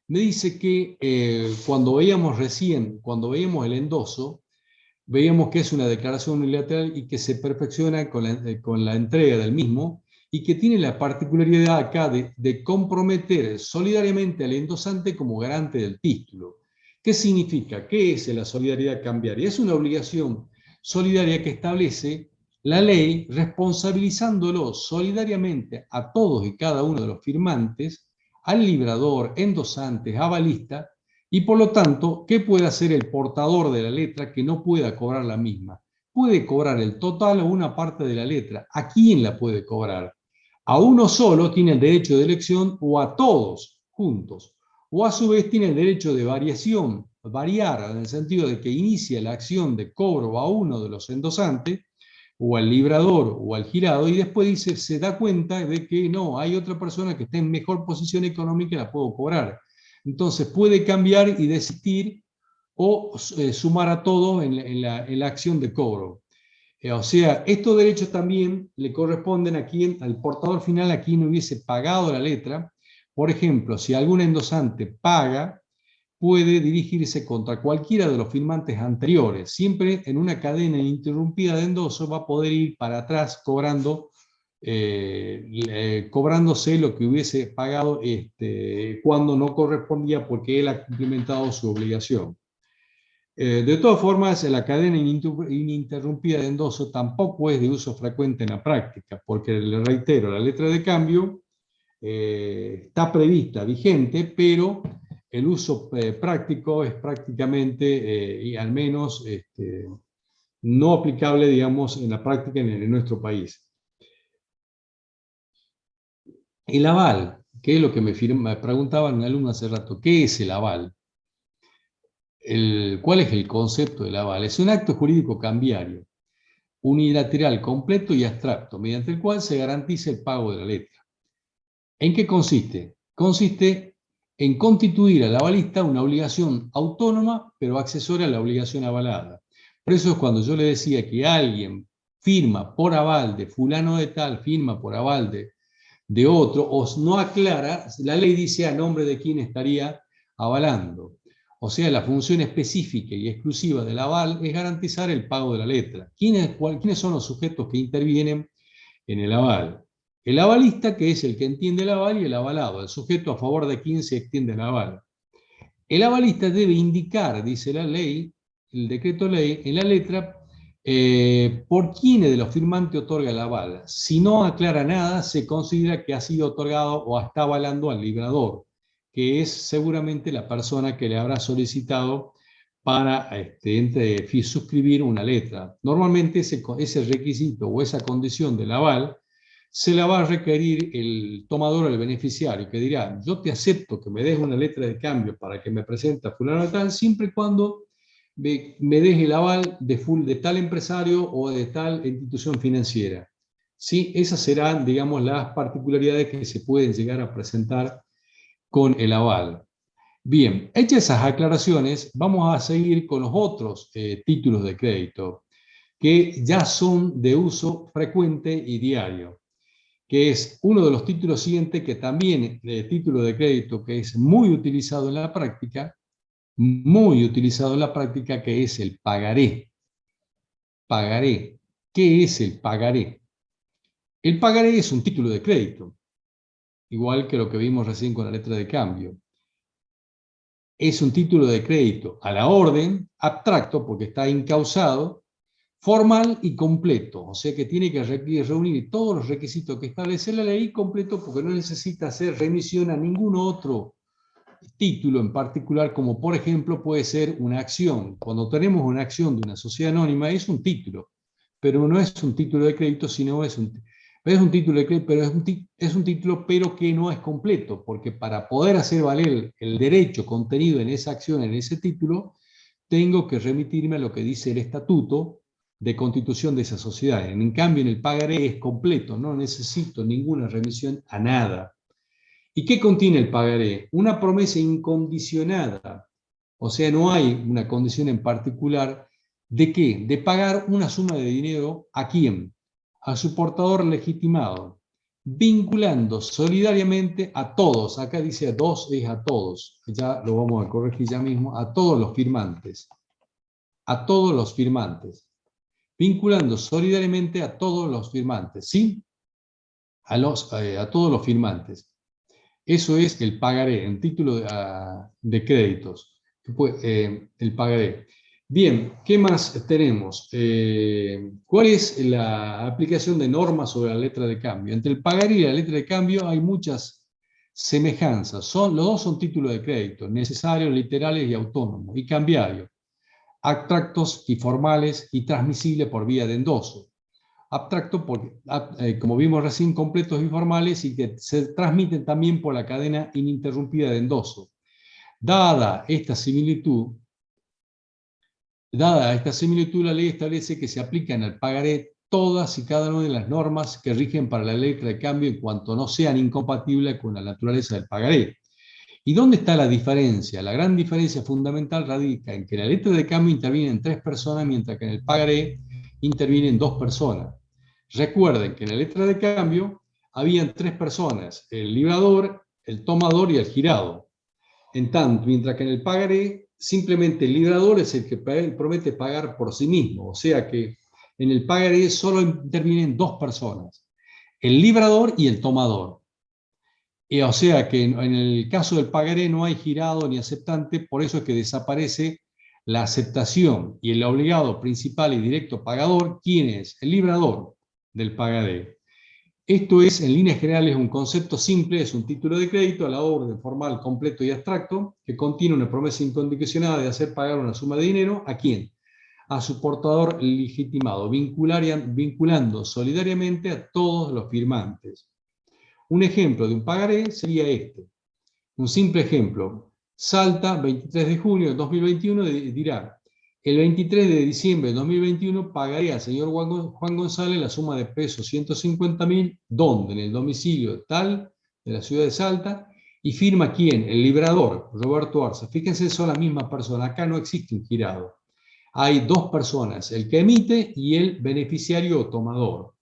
me dice que cuando veíamos el endoso, veíamos que es una declaración unilateral y que se perfecciona con la entrega del mismo, y que tiene la particularidad acá de comprometer solidariamente al endosante como garante del título. ¿Qué significa? ¿Qué es la solidaridad cambiaria? Es una obligación solidaria que establece la ley responsabilizándolo solidariamente a todos y cada uno de los firmantes, al librador, endosantes, avalista, y por lo tanto, ¿qué puede hacer el portador de la letra que no pueda cobrar la misma? Puede cobrar el total o una parte de la letra. ¿A quién la puede cobrar? A uno solo tiene el derecho de elección, o a todos juntos. O a su vez tiene el derecho de variación, variar en el sentido de que inicia la acción de cobro a uno de los endosantes, o al librador o al girado, y después se da cuenta de que no, hay otra persona que está en mejor posición económica y la puedo cobrar. Entonces puede cambiar y desistir o sumar a todos en la acción de cobro. O sea, estos derechos también le corresponden al portador final, a quien hubiese pagado la letra. Por ejemplo, si algún endosante paga, puede dirigirse contra cualquiera de los firmantes anteriores. Siempre en una cadena ininterrumpida de endoso va a poder ir para atrás cobrándose lo que hubiese pagado cuando no correspondía, porque él ha cumplimentado su obligación. De todas formas, la cadena ininterrumpida de endoso tampoco es de uso frecuente en la práctica, porque, le reitero, la letra de cambio está prevista, vigente, pero el uso práctico es prácticamente, y al menos no aplicable, digamos, en la práctica en nuestro país. El aval, que es lo que me preguntaban un alumno hace rato, ¿qué es el aval? ¿Cuál es el concepto del aval? Es un acto jurídico cambiario unilateral completo y abstracto, mediante el cual se garantiza el pago de la letra. ¿En qué consiste? Consiste en constituir al avalista una obligación autónoma, pero accesoria a la obligación avalada. Por eso es cuando yo le decía que alguien firma por aval de fulano de tal, firma por aval de otro, o no aclara, la ley dice a nombre de quién estaría avalando. O sea, la función específica y exclusiva del aval es garantizar el pago de la letra. ¿Quiénes son los sujetos que intervienen en el aval? El avalista, que es el que entiende el aval, y el avalado, el sujeto a favor de quien se extiende el aval. El avalista debe indicar, dice la ley, el decreto ley, en la letra, por quién de los firmantes otorga el aval. Si no aclara nada, se considera que ha sido otorgado o está avalando al librador, que es seguramente la persona que le habrá solicitado para suscribir una letra. Normalmente ese requisito o esa condición del aval se la va a requerir el tomador o el beneficiario, que dirá, yo te acepto que me des una letra de cambio para que me presente a fulano de tal, siempre y cuando me des el aval de tal empresario o de tal institución financiera. ¿Sí? Esas serán, digamos, las particularidades que se pueden llegar a presentar con el aval. Bien, hechas esas aclaraciones, vamos a seguir con los otros títulos de crédito, que ya son de uso frecuente y diario, que es uno de los títulos siguientes, que también es título de crédito, que es muy utilizado en la práctica, que es el pagaré. Pagaré. ¿Qué es el pagaré? El pagaré es un título de crédito, igual que lo que vimos recién con la letra de cambio. Es un título de crédito a la orden, abstracto, porque está incausado, formal y completo, o sea que tiene que reunir todos los requisitos que establece la ley, completo, porque no necesita hacer remisión a ningún otro título en particular, como por ejemplo puede ser una acción. Cuando tenemos una acción de una sociedad anónima es un título, pero no es un título de crédito, sino es un título de crédito, pero es un título, pero que no es completo, porque para poder hacer valer el derecho contenido en esa acción, en ese título, tengo que remitirme a lo que dice el estatuto de constitución de esa sociedad. En cambio, en el pagaré es completo, no necesito ninguna remisión a nada. ¿Y qué contiene el pagaré? Una promesa incondicionada, o sea, no hay una condición en particular. ¿De qué? De pagar una suma de dinero ¿a quién? A su portador legitimado, vinculando solidariamente a todos, acá dice a dos, es a todos, ya lo vamos a corregir ya mismo, a todos los firmantes, vinculando solidariamente a todos los firmantes, ¿sí? A todos los firmantes. Eso es el pagaré, en título de créditos, el pagaré. Bien, ¿qué más tenemos? ¿Cuál es la aplicación de normas sobre la letra de cambio? Entre el pagaré y la letra de cambio hay muchas semejanzas. Los dos son títulos de crédito, necesarios, literales y autónomos, y cambiarios, abstractos y formales y transmisibles por vía de endoso. Abstracto, como vimos recién, completos y formales, y que se transmiten también por la cadena ininterrumpida de endoso. Dada esta similitud, la ley establece que se aplican al pagaré todas y cada una de las normas que rigen para la letra de cambio en cuanto no sean incompatibles con la naturaleza del pagaré. ¿Y dónde está la diferencia? La gran diferencia fundamental radica en que la letra de cambio interviene en 3 personas, mientras que en el pagaré intervienen 2 personas. Recuerden que en la letra de cambio habían 3 personas, el librador, el tomador y el girado. En tanto, mientras que en el pagaré, simplemente el librador es el que promete pagar por sí mismo. O sea que en el pagaré solo intervienen 2 personas, el librador y el tomador. O sea que en el caso del pagaré no hay girado ni aceptante, por eso es que desaparece la aceptación, y el obligado principal y directo pagador, ¿quién es? El librador del pagaré. Esto es, en líneas generales, un concepto simple, es un título de crédito a la orden formal, completo y abstracto, que contiene una promesa incondicionada de hacer pagar una suma de dinero, ¿a quién? A su portador legitimado, vinculando solidariamente a todos los firmantes. Un ejemplo de un pagaré sería este. Un simple ejemplo. Salta, 23 de junio de 2021, dirá: El 23 de diciembre de 2021 pagaría al señor Juan González la suma de pesos 150.000, ¿dónde? En el domicilio tal de la ciudad de Salta, y firma ¿quién? El librador, Roberto Arce. Fíjense, son la misma persona, acá no existe un girado. Hay dos personas, el que emite y el beneficiario o tomador.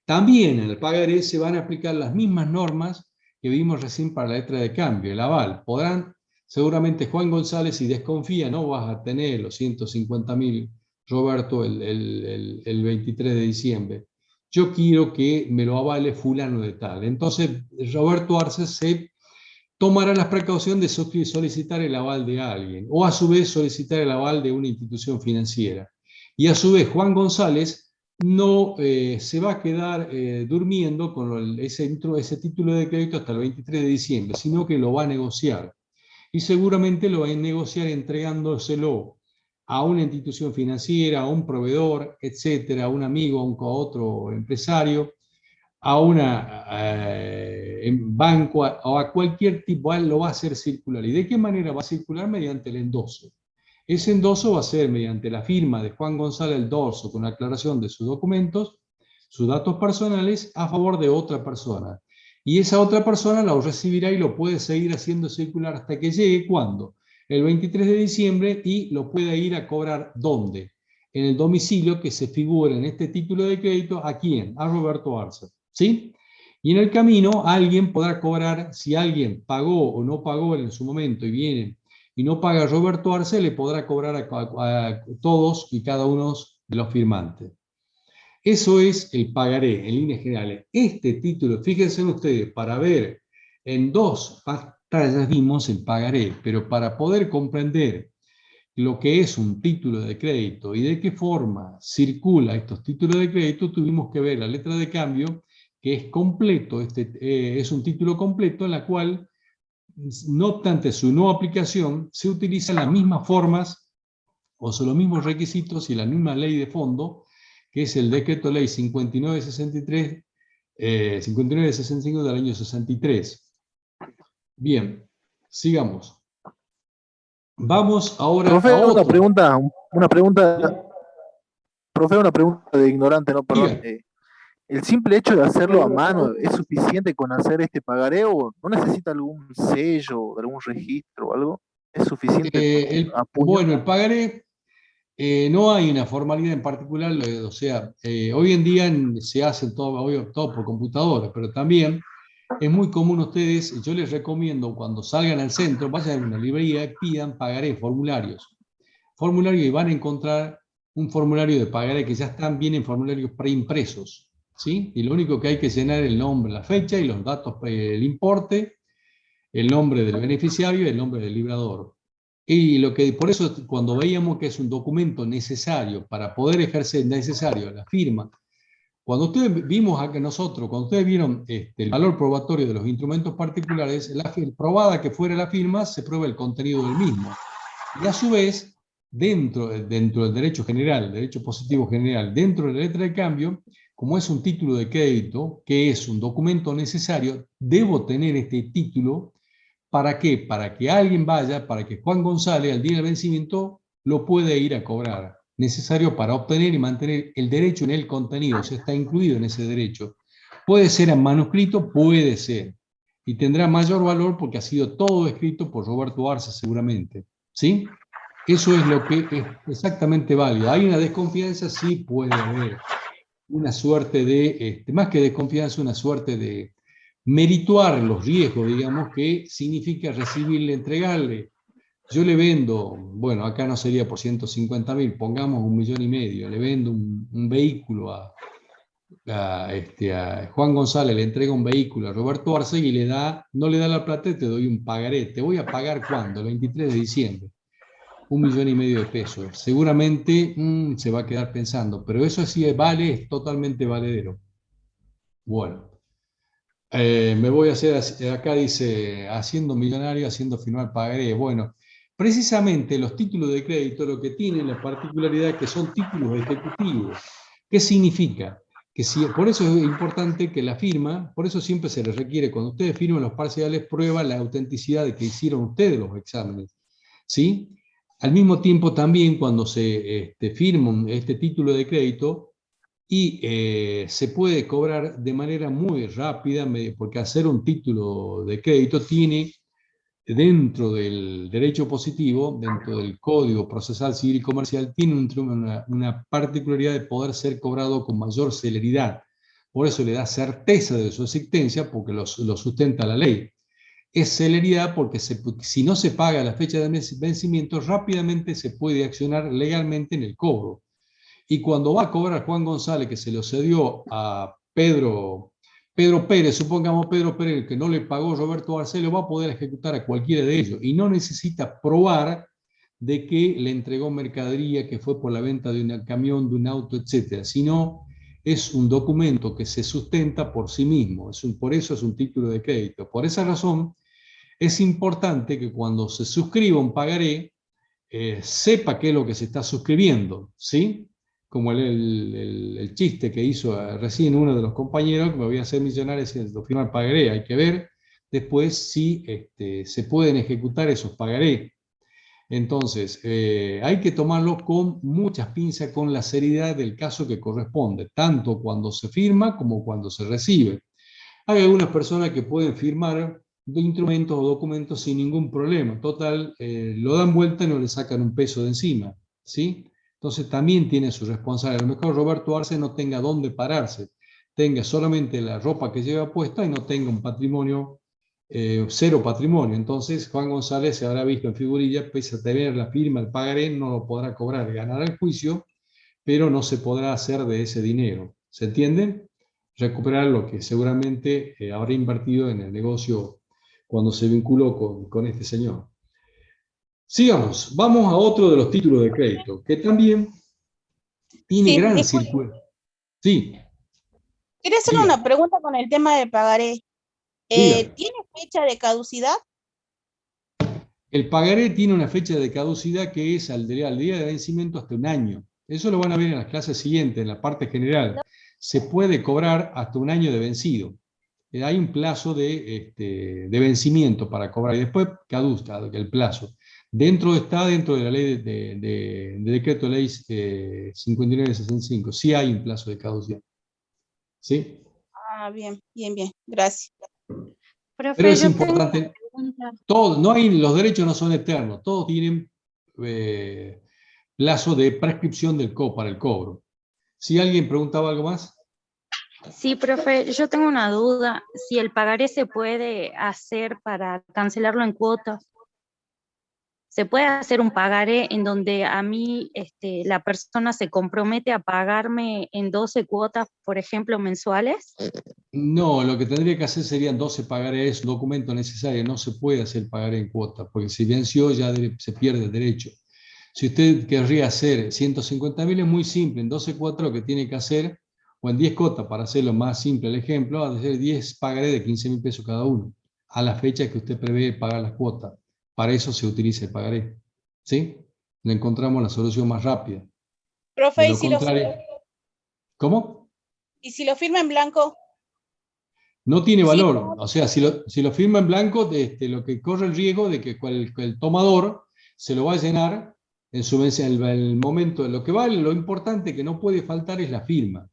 También en el pagaré se van a aplicar las mismas normas que vimos recién para la letra de cambio, el aval. Podrán, seguramente Juan González, si desconfía, no vas a tener los 150.000, Roberto, el 23 de diciembre. Yo quiero que me lo avale fulano de tal. Entonces, Roberto Arce se tomará las precauciones de solicitar el aval de alguien, o a su vez solicitar el aval de una institución financiera. Y a su vez, Juan González no se va a quedar durmiendo con ese título de crédito hasta el 23 de diciembre, sino que lo va a negociar. Y seguramente lo va a negociar entregándoselo a una institución financiera, a un proveedor, etcétera, a un amigo, a otro empresario, a una banco o a cualquier tipo, lo va a hacer circular. ¿Y de qué manera va a circular? Mediante el endoso. Ese endoso va a ser mediante la firma de Juan González el dorso con aclaración de sus documentos, sus datos personales a favor de otra persona. Y esa otra persona lo recibirá y lo puede seguir haciendo circular hasta que llegue, ¿cuándo? El 23 de diciembre, y lo puede ir a cobrar, ¿dónde? En el domicilio que se figura en este título de crédito, ¿a quién? A Roberto Arce, ¿sí? Y en el camino alguien podrá cobrar, si alguien pagó o no pagó en su momento y viene y no paga a Roberto Arce, le podrá cobrar a todos y cada uno de los firmantes. Eso es el pagaré, en líneas generales. Este título, fíjense ustedes, para ver, en dos pantallas vimos el pagaré, pero para poder comprender lo que es un título de crédito y de qué forma circula estos títulos de crédito, tuvimos que ver la letra de cambio, que es completo, es un título completo en la cual, no obstante su no aplicación, se utilizan las mismas formas o son los mismos requisitos y la misma ley de fondo, que es el decreto ley 5963, 5965 del año 63. Bien, sigamos. Vamos ahora Profe, a otro. Profe, una pregunta de ignorante, no, perdón. Diga. ¿El simple hecho de hacerlo a mano es suficiente con hacer este pagaré o no necesita algún sello, algún registro o algo? ¿Es suficiente a puño? Bueno, el pagaré, no hay una formalidad en particular, o sea, hoy en día se hace todo por computadora, pero también es muy común ustedes, yo les recomiendo cuando salgan al centro, vayan a una librería y pidan pagaré, formularios, y van a encontrar un formulario de pagaré que ya vienen formularios preimpresos, ¿sí? Y lo único que hay que llenar es el nombre, la fecha y los datos, el importe, el nombre del beneficiario y el nombre del librador. Y por eso cuando veíamos que es un documento necesario para poder ejercer, necesario la firma, cuando ustedes vimos acá nosotros, cuando ustedes vieron el valor probatorio de los instrumentos particulares, probada que fuera la firma, se prueba el contenido del mismo. Y a su vez, dentro del derecho general, el derecho positivo general, dentro de la letra de cambio, como es un título de crédito, que es un documento necesario, debo tener este título. ¿Para qué? Para que alguien vaya, para que Juan González, al día del vencimiento, lo pueda ir a cobrar. Necesario para obtener y mantener el derecho en el contenido, o sea, está incluido en ese derecho. Puede ser en manuscrito, puede ser. Y tendrá mayor valor porque ha sido todo escrito por Roberto Arce, seguramente. ¿Sí? Eso es lo que es exactamente válido. ¿Hay una desconfianza? Sí, puede haber. Una suerte de, más que desconfianza, una suerte de merituar los riesgos, digamos, que significa recibirle, entregarle. Yo le vendo, bueno, acá no sería por 150.000, pongamos 1,5 millones, le vendo un vehículo a Juan González, le entrega un vehículo a Roberto Arce y no le da la plata, te doy un pagaré. ¿Te voy a pagar cuándo? El 23 de diciembre. 1,5 millones de pesos. Seguramente se va a quedar pensando, pero eso sí es totalmente valedero. Bueno. Me voy a hacer, acá dice, haciendo millonario, haciendo firmar pagaré. Bueno, precisamente los títulos de crédito lo que tienen la particularidad que son títulos ejecutivos. ¿Qué significa? Que por eso es importante que la firma, por eso siempre se les requiere, cuando ustedes firman los parciales, prueba la autenticidad de que hicieron ustedes los exámenes. ¿Sí? Al mismo tiempo también cuando se firma este título de crédito y se puede cobrar de manera muy rápida, porque hacer un título de crédito tiene dentro del derecho positivo, dentro del Código Procesal Civil y Comercial, tiene una particularidad de poder ser cobrado con mayor celeridad. Por eso le da certeza de su existencia, porque lo sustenta la ley. Es celeridad porque si no se paga a la fecha de vencimiento, rápidamente se puede accionar legalmente en el cobro. Y cuando va a cobrar Juan González, que se lo cedió a Pedro Pérez, supongamos Pedro Pérez, que no le pagó Roberto Barceló, va a poder ejecutar a cualquiera de ellos. Y no necesita probar de que le entregó mercadería, que fue por la venta de un camión, de un auto, etc. Sino es un documento que se sustenta por sí mismo. Por eso es un título de crédito. Por esa razón, es importante que cuando se suscriba un pagaré, sepa qué es lo que se está suscribiendo, ¿sí? Como el chiste que hizo recién uno de los compañeros, que me voy a hacer millonario si lo firma el pagaré. Hay que ver después si se pueden ejecutar esos pagarés. Entonces, hay que tomarlo con muchas pinzas, con la seriedad del caso que corresponde, tanto cuando se firma como cuando se recibe. Hay algunas personas que pueden firmar de instrumentos o documentos sin ningún problema. Total, lo dan vuelta y no le sacan un peso de encima, ¿sí? Entonces también tiene su responsabilidad. A lo mejor Roberto Arce no tenga dónde pararse, tenga solamente la ropa que lleva puesta y no tenga un patrimonio, cero patrimonio. Entonces Juan González se habrá visto en figurilla, pese a tener la firma, el pagaré, no lo podrá cobrar, ganará el juicio, pero no se podrá hacer de ese dinero. ¿Se entiende? Recuperar lo que seguramente habrá invertido en el negocio cuando se vinculó con este señor. Sigamos, vamos a otro de los títulos de crédito, que también tiene Sí, gran disculpe, circulación. Sí, quería hacer diga, una pregunta con el tema del pagaré. diga. ¿Tiene fecha de caducidad? El pagaré tiene una fecha de caducidad que es al día de vencimiento hasta un año. Eso lo van a ver en las clases siguientes, en la parte general. Se puede cobrar hasta un año de vencido. Hay un plazo de vencimiento para cobrar y después caduca el plazo. Está dentro de la ley de decreto de ley 5965. Sí hay un plazo de caducidad. ¿Sí? Ah, bien, bien, bien, gracias. Pero Profe, es yo tengo una importante, pregunta. los derechos no son eternos, todos tienen plazo de prescripción para el cobro. Si alguien preguntaba algo más. Sí, profe, yo tengo una duda. Si el pagaré se puede hacer para cancelarlo en cuotas. ¿Se puede hacer un pagaré en donde a mí la persona se compromete a pagarme en 12 cuotas, por ejemplo, mensuales? No, lo que tendría que hacer serían 12 pagarés, documento necesario, no se puede hacer pagaré en cuota, porque si venció ya se pierde el derecho. Si usted querría hacer 150.000 es muy simple, en 12 cuotas lo que tiene que hacer, o en 10 cuotas, para hacerlo más simple el ejemplo, va a hacer 10 pagarés de 15.000 pesos cada uno, a la fecha que usted prevé pagar las cuotas. Para eso se utiliza el pagaré. ¿Sí? Le encontramos la solución más rápida. De Profe, lo contrario, ¿cómo? ¿y si lo firma en blanco? No tiene Sí, valor. O sea, si lo firma en blanco, lo que corre el riesgo de que el tomador se lo va a llenar en el momento. Lo importante que no puede faltar es la firma.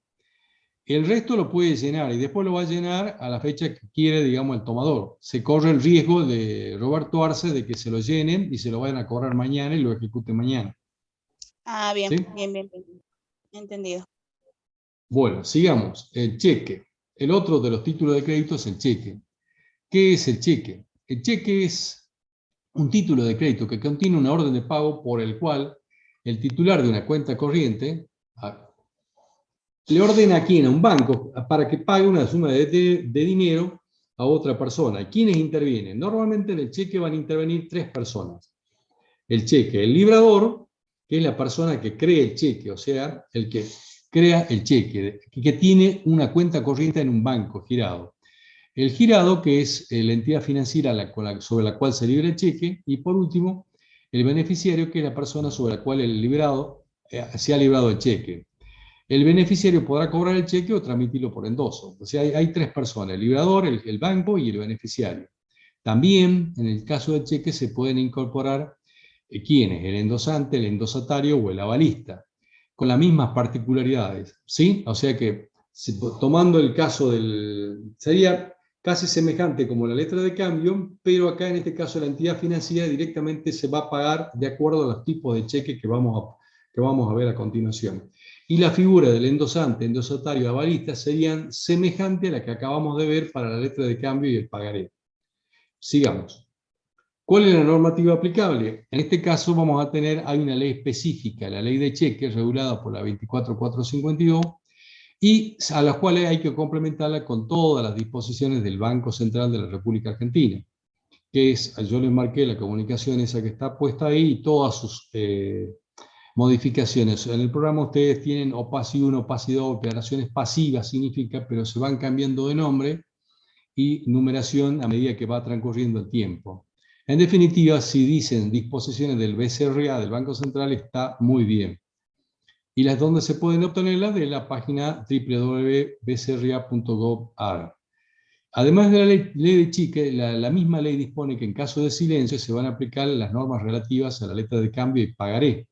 El resto lo puede llenar y después lo va a llenar a la fecha que quiere, digamos, el tomador. Se corre el riesgo de Roberto Arce de que se lo llenen y se lo vayan a cobrar mañana y lo ejecuten mañana. Ah, bien, ¿Sí? bien, bien, bien. Entendido. Bueno, sigamos. El cheque. El otro de los títulos de crédito es el cheque. ¿Qué es el cheque? El cheque es un título de crédito que contiene una orden de pago por el cual el titular de una cuenta corriente le ordena a quién, a un banco, para que pague una suma de dinero a otra persona. ¿Y quiénes intervienen? Normalmente en el cheque van a intervenir 3 personas. El cheque, el librador, que es la persona que crea el cheque, o sea, el que crea el cheque, que tiene una cuenta corriente en un banco girado. El girado, que es la entidad financiera sobre la cual se libra el cheque, y por último, el beneficiario, que es la persona sobre la cual se ha librado el cheque. El beneficiario podrá cobrar el cheque o transmitirlo por endoso. O sea, hay 3 personas, el librador, el banco y el beneficiario. También, en el caso del cheque, se pueden incorporar ¿Quién es? El endosante, el endosatario o el avalista, con las mismas particularidades, ¿sí? O sea que, tomando el caso sería casi semejante como la letra de cambio, pero acá en este caso la entidad financiera directamente se va a pagar de acuerdo a los tipos de cheques que vamos a ver a continuación. Y la figura del endosante, endosatario, avalista serían semejantes a la que acabamos de ver para la letra de cambio y el pagaré. Sigamos. ¿Cuál es la normativa aplicable? En este caso hay una ley específica, la ley de cheques, regulada por la 24452, y a las cuales hay que complementarla con todas las disposiciones del Banco Central de la República Argentina, que es, yo les marqué la comunicación esa que está puesta ahí, y todas sus modificaciones. En el programa ustedes tienen OPACI 1, OPACI 2, operaciones pasivas significa, pero se van cambiando de nombre y numeración a medida que va transcurriendo el tiempo. En definitiva, si dicen disposiciones del BCRA, del Banco Central, está muy bien. Y las donde se pueden obtenerlas de la página www.bcra.gov.ar. Además de la ley de cheque, la misma ley dispone que en caso de silencio se van a aplicar las normas relativas a la letra de cambio y pagaré.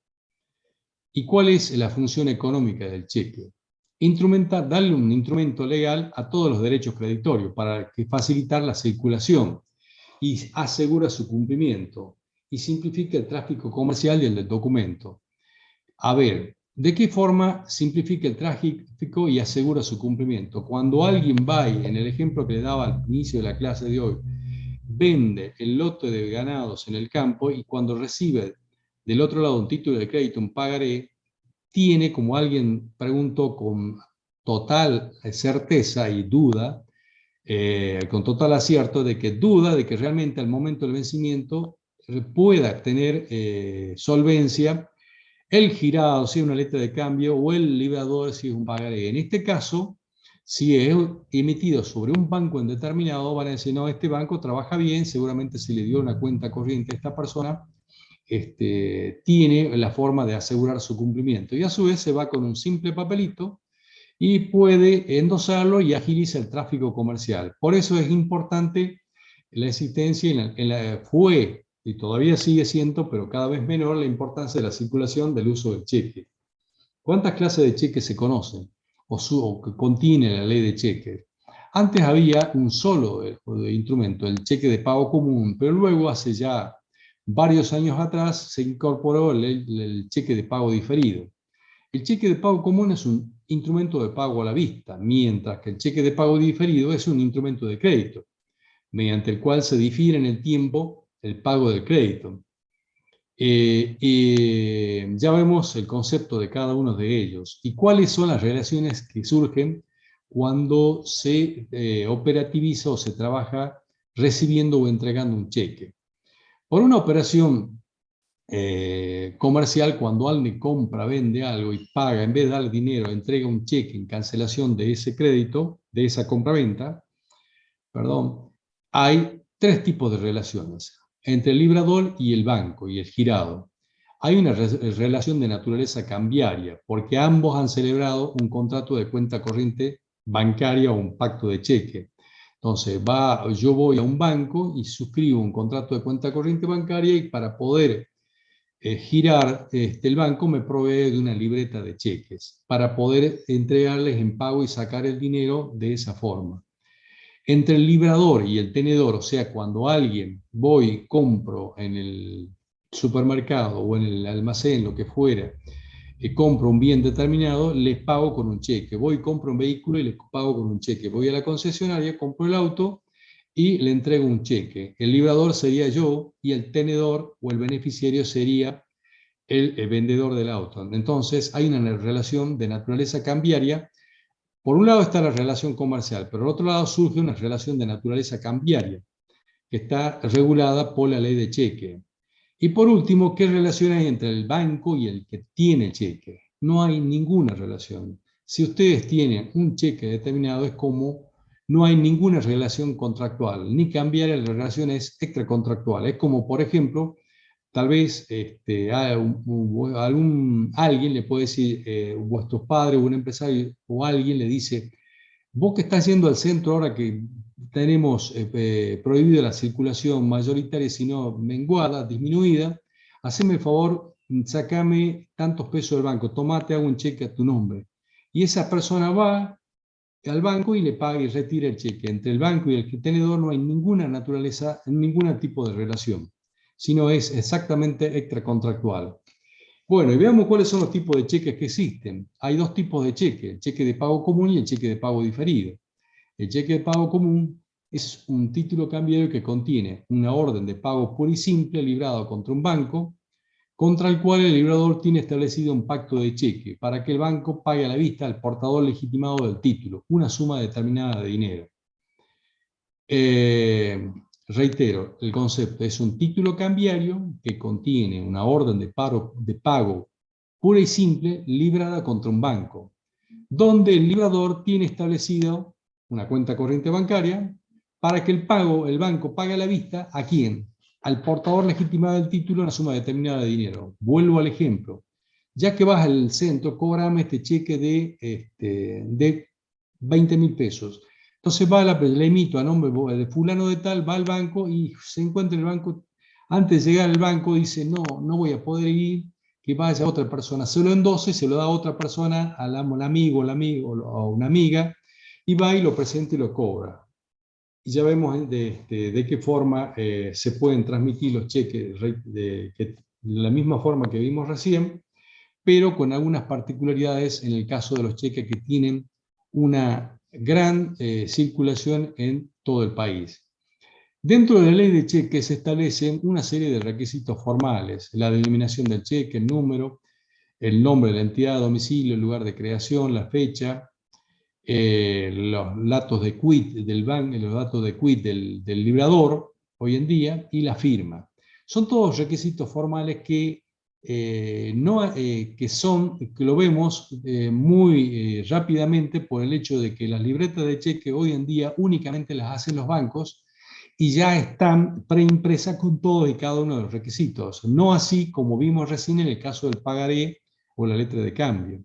¿Y cuál es la función económica del cheque? Darle un instrumento legal a todos los derechos creditorios para facilitar la circulación y asegura su cumplimiento y simplifica el tráfico comercial y el del documento. A ver, ¿de qué forma simplifica el tráfico y asegura su cumplimiento? Cuando alguien va y, en el ejemplo que le daba al inicio de la clase de hoy, vende el lote de ganados en el campo y cuando recibe del otro lado un título de crédito, un pagaré, tiene, como alguien preguntó con total certeza y duda, con total acierto, de que duda de que realmente al momento del vencimiento pueda tener solvencia el girado, si es una letra de cambio, o el librador, si es un pagaré. En este caso, si es emitido sobre un banco en determinado, van a decir, no, este banco trabaja bien, seguramente se le dio una cuenta corriente a esta persona, tiene la forma de asegurar su cumplimiento. Y a su vez se va con un simple papelito y puede endosarlo y agiliza el tráfico comercial. Por eso es importante la existencia, fue y todavía sigue siendo, pero cada vez menor, la importancia de la circulación del uso del cheque. ¿Cuántas clases de cheques se conocen o que contiene la ley de cheques? Antes había un solo instrumento, el cheque de pago común, pero luego hace ya varios años atrás se incorporó el cheque de pago diferido. El cheque de pago común es un instrumento de pago a la vista, mientras que el cheque de pago diferido es un instrumento de crédito, mediante el cual se difiere en el tiempo el pago del crédito. Ya vemos el concepto de cada uno de ellos y cuáles son las relaciones que surgen cuando se operativiza o se trabaja recibiendo o entregando un cheque. Por una operación comercial, cuando alguien compra, vende algo y paga, en vez de dar dinero, entrega un cheque en cancelación de ese crédito, de esa compraventa, perdón, hay tres tipos de relaciones entre el librador y el banco y el girado. Hay una relación de naturaleza cambiaria, porque ambos han celebrado un contrato de cuenta corriente bancaria o un pacto de cheque. Entonces, yo voy a un banco y suscribo un contrato de cuenta corriente bancaria y para poder girar, el banco me provee de una libreta de cheques para poder entregarles en pago y sacar el dinero de esa forma. Entre el librador y el tenedor, o sea, cuando alguien voy y compro en el supermercado o en el almacén, lo que fuera, compro un bien determinado, les pago con un cheque. Voy y compro un vehículo y les pago con un cheque. Voy a la concesionaria, compro el auto y le entrego un cheque. El librador sería yo y el tenedor o el beneficiario sería el vendedor del auto. Entonces hay una relación de naturaleza cambiaria. Por un lado está la relación comercial, pero por otro lado surge una relación de naturaleza cambiaria que está regulada por la ley de cheque. Y por último, ¿qué relación hay entre el banco y el que tiene el cheque? No hay ninguna relación. Si ustedes tienen un cheque determinado, es como no hay ninguna relación contractual, ni cambiaria, la relación es extracontractual. Es como, por ejemplo, tal vez alguien le puede decir, vuestros padres o un empresario o alguien le dice, vos que estás yendo al centro ahora que tenemos prohibido la circulación mayoritaria, sino menguada, disminuida, haceme el favor, sacame tantos pesos del banco, tomate, hago un cheque a tu nombre. Y esa persona va al banco y le paga y retira el cheque. Entre el banco y el tenedor no hay ninguna naturaleza, ningún tipo de relación, sino es exactamente extracontractual. Bueno, y veamos cuáles son los tipos de cheques que existen. Hay dos tipos de cheque, el cheque de pago común y el cheque de pago diferido. El cheque de pago común es un título cambiario que contiene una orden de pago pura y simple librada contra un banco, contra el cual el librador tiene establecido un pacto de cheque para que el banco pague a la vista al portador legitimado del título una suma determinada de dinero. Reitero, el concepto es un título cambiario que contiene una orden de pago pura y simple librada contra un banco, donde el librador tiene establecido una cuenta corriente bancaria para que el banco pague a la vista ¿a quién? Al portador legitimado del título una suma determinada de dinero. Vuelvo al ejemplo. Ya que vas al centro, cobrame este cheque de 20.000 pesos. Entonces le emito a nombre de fulano de tal, va al banco y se encuentra en el banco. Antes de llegar al banco dice, no voy a poder ir, que vaya otra persona. Se lo endose, se lo da a otra persona, a un amigo o una amiga, y va y lo presenta y lo cobra. Y ya vemos de qué forma se pueden transmitir los cheques de la misma forma que vimos recién, pero con algunas particularidades en el caso de los cheques que tienen una gran circulación en todo el país. Dentro de la ley de cheques se establecen una serie de requisitos formales: la denominación del cheque, el número, el nombre de la entidad, domicilio, el lugar de creación, la fecha, los datos de quit del banco, los datos de quit del librador hoy en día, y la firma. Son todos requisitos formales que lo vemos muy rápidamente por el hecho de que las libretas de cheque hoy en día únicamente las hacen los bancos y ya están preimpresas con todos y cada uno de los requisitos. No así como vimos recién en el caso del pagaré o la letra de cambio.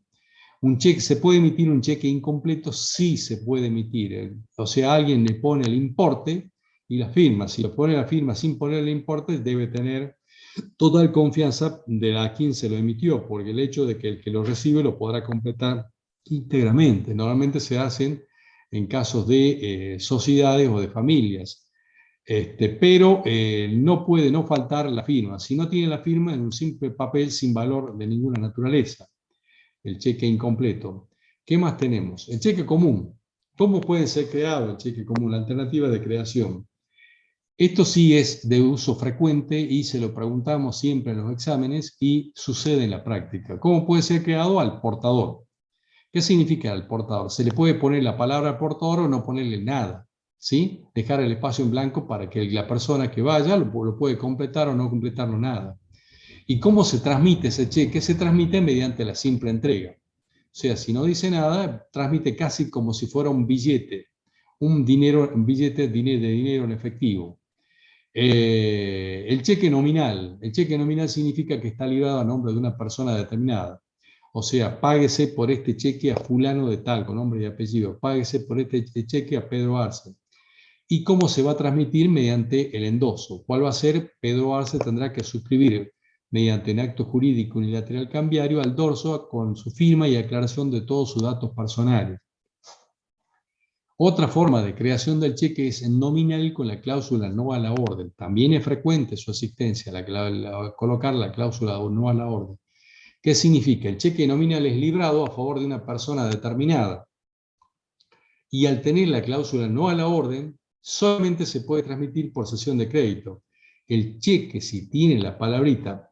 ¿Se puede emitir un cheque incompleto? Sí se puede emitir. O sea, alguien le pone el importe y la firma. Si le pone la firma sin poner el importe, debe tener total confianza de a quien se lo emitió, porque el hecho de que el que lo recibe lo podrá completar íntegramente. Normalmente se hacen en casos de sociedades o de familias. Pero no puede no faltar la firma. Si no tiene la firma, es un simple papel sin valor de ninguna naturaleza. El cheque incompleto. ¿Qué más tenemos? El cheque común. ¿Cómo puede ser creado el cheque común? La alternativa de creación. Esto sí es de uso frecuente y se lo preguntamos siempre en los exámenes y sucede en la práctica. ¿Cómo puede ser creado? Al portador. ¿Qué significa al portador? Se le puede poner la palabra al portador o no ponerle nada, ¿sí? Dejar el espacio en blanco para que la persona que vaya lo puede completar o no completarlo nada. ¿Y cómo se transmite ese cheque? Se transmite mediante la simple entrega. O sea, si no dice nada, transmite casi como si fuera un billete, un billete de dinero en efectivo. El cheque nominal. El cheque nominal significa que está librado a nombre de una persona determinada. O sea, páguese por este cheque a fulano de tal, con nombre y apellido. Páguese por este cheque a Pedro Arce. ¿Y cómo se va a transmitir? Mediante el endoso. ¿Cuál va a ser? Pedro Arce tendrá que suscribir mediante un acto jurídico unilateral cambiario al dorso con su firma y aclaración de todos sus datos personales. Otra forma de creación del cheque es nominal con la cláusula no a la orden. También es frecuente su asistencia, colocar la cláusula no a la orden. ¿Qué significa? El cheque nominal es librado a favor de una persona determinada. Y al tener la cláusula no a la orden, solamente se puede transmitir por cesión de crédito. El cheque, si tiene la palabrita,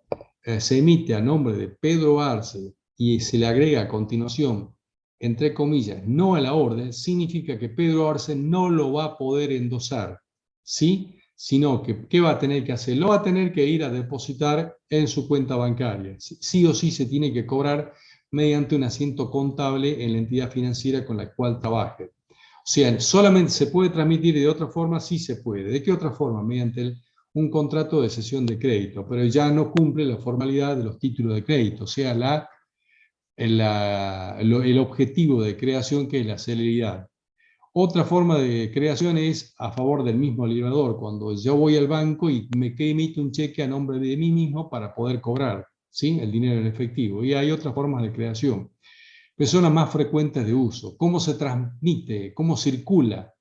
se emite a nombre de Pedro Arce y se le agrega a continuación, entre comillas, no a la orden, significa que Pedro Arce no lo va a poder endosar, ¿sí? Sino que, ¿qué va a tener que hacer? Lo va a tener que ir a depositar en su cuenta bancaria. Sí o sí se tiene que cobrar mediante un asiento contable en la entidad financiera con la cual trabaje. O sea, solamente se puede transmitir de otra forma, sí se puede. ¿De qué otra forma? Mediante un contrato de cesión de crédito, pero ya no cumple la formalidad de los títulos de crédito, o sea, el objetivo de creación, que es la celeridad. Otra forma de creación es a favor del mismo librador, cuando yo voy al banco y me emito un cheque a nombre de mí mismo para poder cobrar, ¿sí?, el dinero en efectivo. Y hay otras formas de creación, pero son las más frecuentes de uso. ¿Cómo se transmite, cómo circula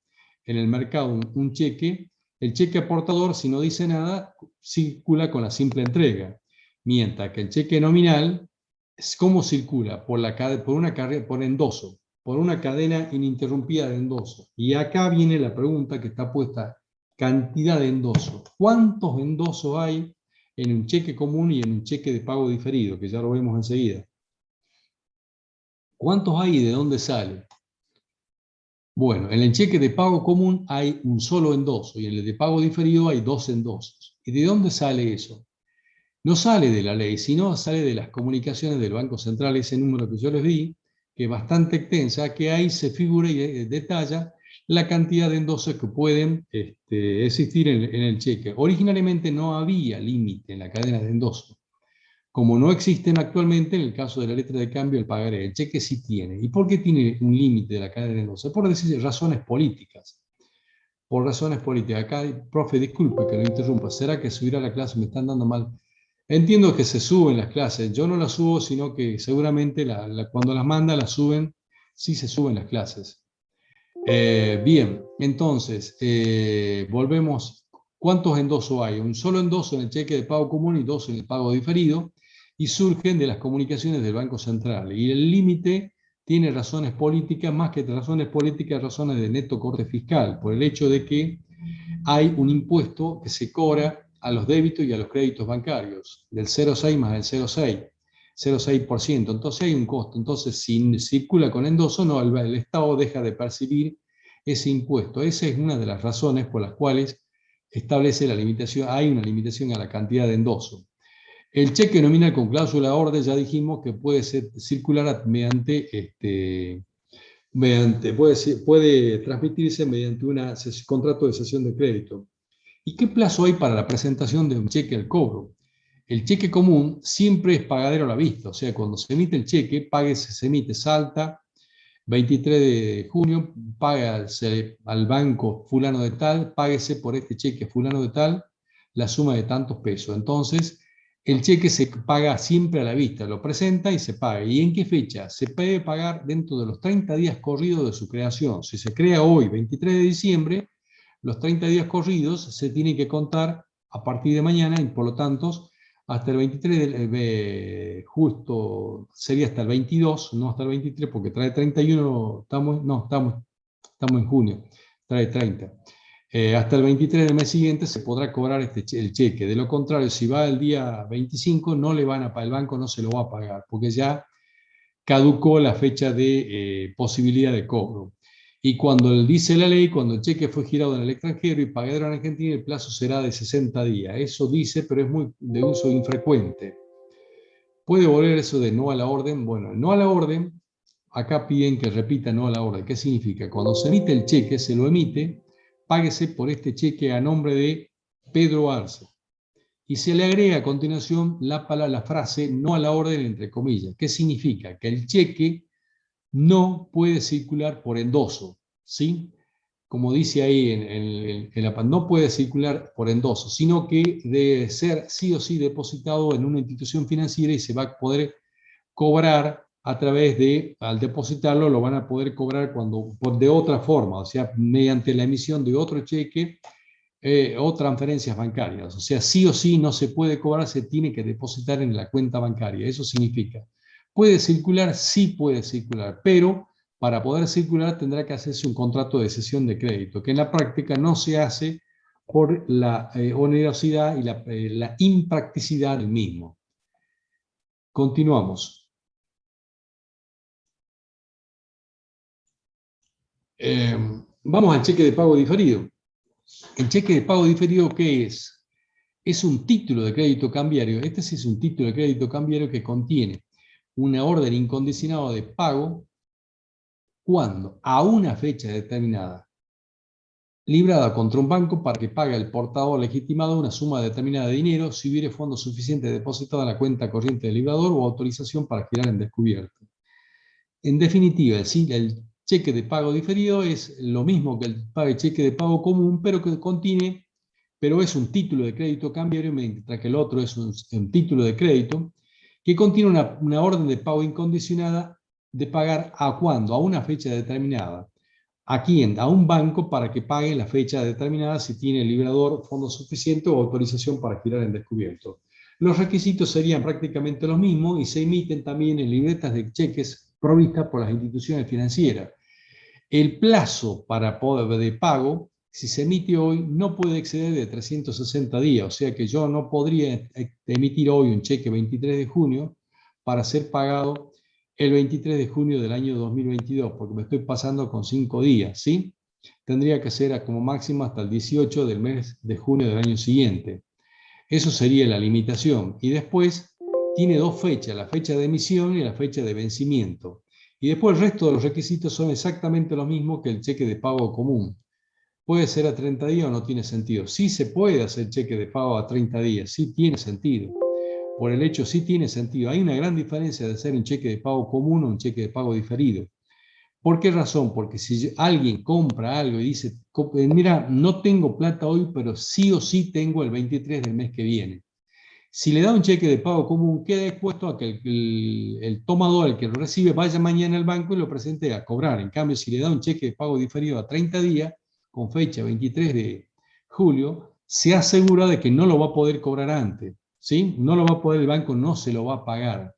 en el mercado un cheque? El cheque aportador, si no dice nada, circula con la simple entrega, mientras que el cheque nominal, ¿cómo circula? Por endoso, por una cadena ininterrumpida de endoso. Y acá viene la pregunta que está puesta: cantidad de endosos. ¿Cuántos endosos hay en un cheque común y en un cheque de pago diferido? Que ya lo vemos enseguida. ¿Cuántos hay y de dónde sale? Bueno, en el cheque de pago común hay un solo endoso y en el de pago diferido hay 2 endosos. ¿Y de dónde sale eso? No sale de la ley, sino sale de las comunicaciones del Banco Central, ese número que yo les di, que es bastante extensa, que ahí se figura y detalla la cantidad de endosos que pueden existir en el cheque. Originalmente no había límite en la cadena de endosos, como no existen actualmente en el caso de la letra de cambio, el pagaré. El cheque sí tiene. ¿Y por qué tiene un límite de la cadena de endosos? Por decir razones políticas. Por razones políticas. Acá, profe, disculpe que lo interrumpa. ¿Será que subir a la clase me están dando mal? Entiendo que se suben las clases. Yo no las subo, sino que seguramente cuando las manda, las suben. Sí se suben las clases. Bien, entonces, volvemos. ¿Cuántos endosos hay? Un solo endoso en el cheque de pago común y 2 en el pago diferido, y surgen de las comunicaciones del Banco Central. Y el límite tiene razones políticas, más que razones políticas, razones de neto corte fiscal, por el hecho de que hay un impuesto que se cobra a los débitos y a los créditos bancarios, del 0,6 más el 0,6%. Entonces hay un costo. Entonces, si circula con endoso, no, el Estado deja de percibir ese impuesto. Esa es una de las razones por las cuales establece la limitación, hay una limitación a la cantidad de endoso. El cheque nominal con cláusula orden, ya dijimos que puede circular puede transmitirse mediante un contrato de cesión de crédito. ¿Y qué plazo hay para la presentación de un cheque al cobro? El cheque común siempre es pagadero a la vista, o sea, cuando se emite el cheque, se emite, salta, 23 de junio, págase al banco fulano de tal, páguese por este cheque fulano de tal, la suma de tantos pesos. Entonces, el cheque se paga siempre a la vista, lo presenta y se paga. ¿Y en qué fecha? Se puede pagar dentro de los 30 días corridos de su creación. Si se crea hoy, 23 de diciembre, los 30 días corridos se tienen que contar a partir de mañana, y por lo tanto, hasta el 23, justo sería hasta el 22, no hasta el 23, porque trae 31, estamos en junio, trae 30. Hasta el 23 del mes siguiente se podrá cobrar el cheque. De lo contrario, si va el día 25, no le van a pagar, el banco no se lo va a pagar, porque ya caducó la fecha de posibilidad de cobro. Y cuando dice la ley, cuando el cheque fue girado en el extranjero y pagadero en Argentina, el plazo será de 60 días. Eso dice, pero es muy de uso infrecuente. ¿Puede volver eso de no a la orden? Bueno, no a la orden, acá piden que repita no a la orden. ¿Qué significa? Cuando se emite el cheque, se lo emite, páguese por este cheque a nombre de Pedro Arce. Y se le agrega a continuación la frase no a la orden entre comillas. ¿Qué significa? Que el cheque no puede circular por endoso, ¿sí? Como dice ahí en la no puede circular por endoso, sino que debe ser sí o sí depositado en una institución financiera y se va a poder cobrar a través de, al depositarlo, lo van a poder cobrar de otra forma, o sea, mediante la emisión de otro cheque o transferencias bancarias. O sea, sí o sí no se puede cobrar, se tiene que depositar en la cuenta bancaria. Eso significa, ¿puede circular? Sí puede circular, pero para poder circular tendrá que hacerse un contrato de cesión de crédito, que en la práctica no se hace por la onerosidad y la impracticidad del mismo. Continuamos. Vamos al cheque de pago diferido. El cheque de pago diferido, ¿qué es? Es un título de crédito cambiario. Este sí es un título de crédito cambiario que contiene una orden incondicionada de pago cuando a una fecha determinada, librada contra un banco para que pague al portador legitimado una suma determinada de dinero si hubiere fondos suficientes depositados en la cuenta corriente del librador o autorización para girar en descubierto. En definitiva, el cheque de pago diferido es lo mismo que el cheque de pago común, pero que contiene, pero es un título de crédito cambiario, mientras que el otro es un título de crédito, que contiene una orden de pago incondicionada de pagar ¿a cuándo? A una fecha determinada. ¿A quién? A un banco para que pague en la fecha determinada si tiene el librador fondo suficiente o autorización para girar en descubierto. Los requisitos serían prácticamente los mismos y se emiten también en libretas de cheques provistas por las instituciones financieras. El plazo para poder de pago, si se emite hoy, no puede exceder de 360 días, o sea que yo no podría emitir hoy un cheque 23 de junio para ser pagado el 23 de junio del año 2022, porque me estoy pasando con 5 días, ¿sí? Tendría que ser como máximo hasta el 18 del mes de junio del año siguiente. Eso sería la limitación. Y después tiene dos fechas, la fecha de emisión y la fecha de vencimiento. Y después el resto de los requisitos son exactamente los mismos que el cheque de pago común. ¿Puede ser a 30 días o no tiene sentido? Sí se puede hacer cheque de pago a 30 días, sí tiene sentido. Por el hecho, sí tiene sentido. Hay una gran diferencia de hacer un cheque de pago común o un cheque de pago diferido. ¿Por qué razón? Porque si alguien compra algo y dice, mira, no tengo plata hoy, pero sí o sí tengo el 23 del mes que viene. Si le da un cheque de pago común, queda expuesto a que el tomador, el que lo recibe, vaya mañana al banco y lo presente a cobrar. En cambio, si le da un cheque de pago diferido a 30 días, con fecha 23 de julio, se asegura de que no lo va a poder cobrar antes. ¿Sí? No lo va a poder, el banco no se lo va a pagar.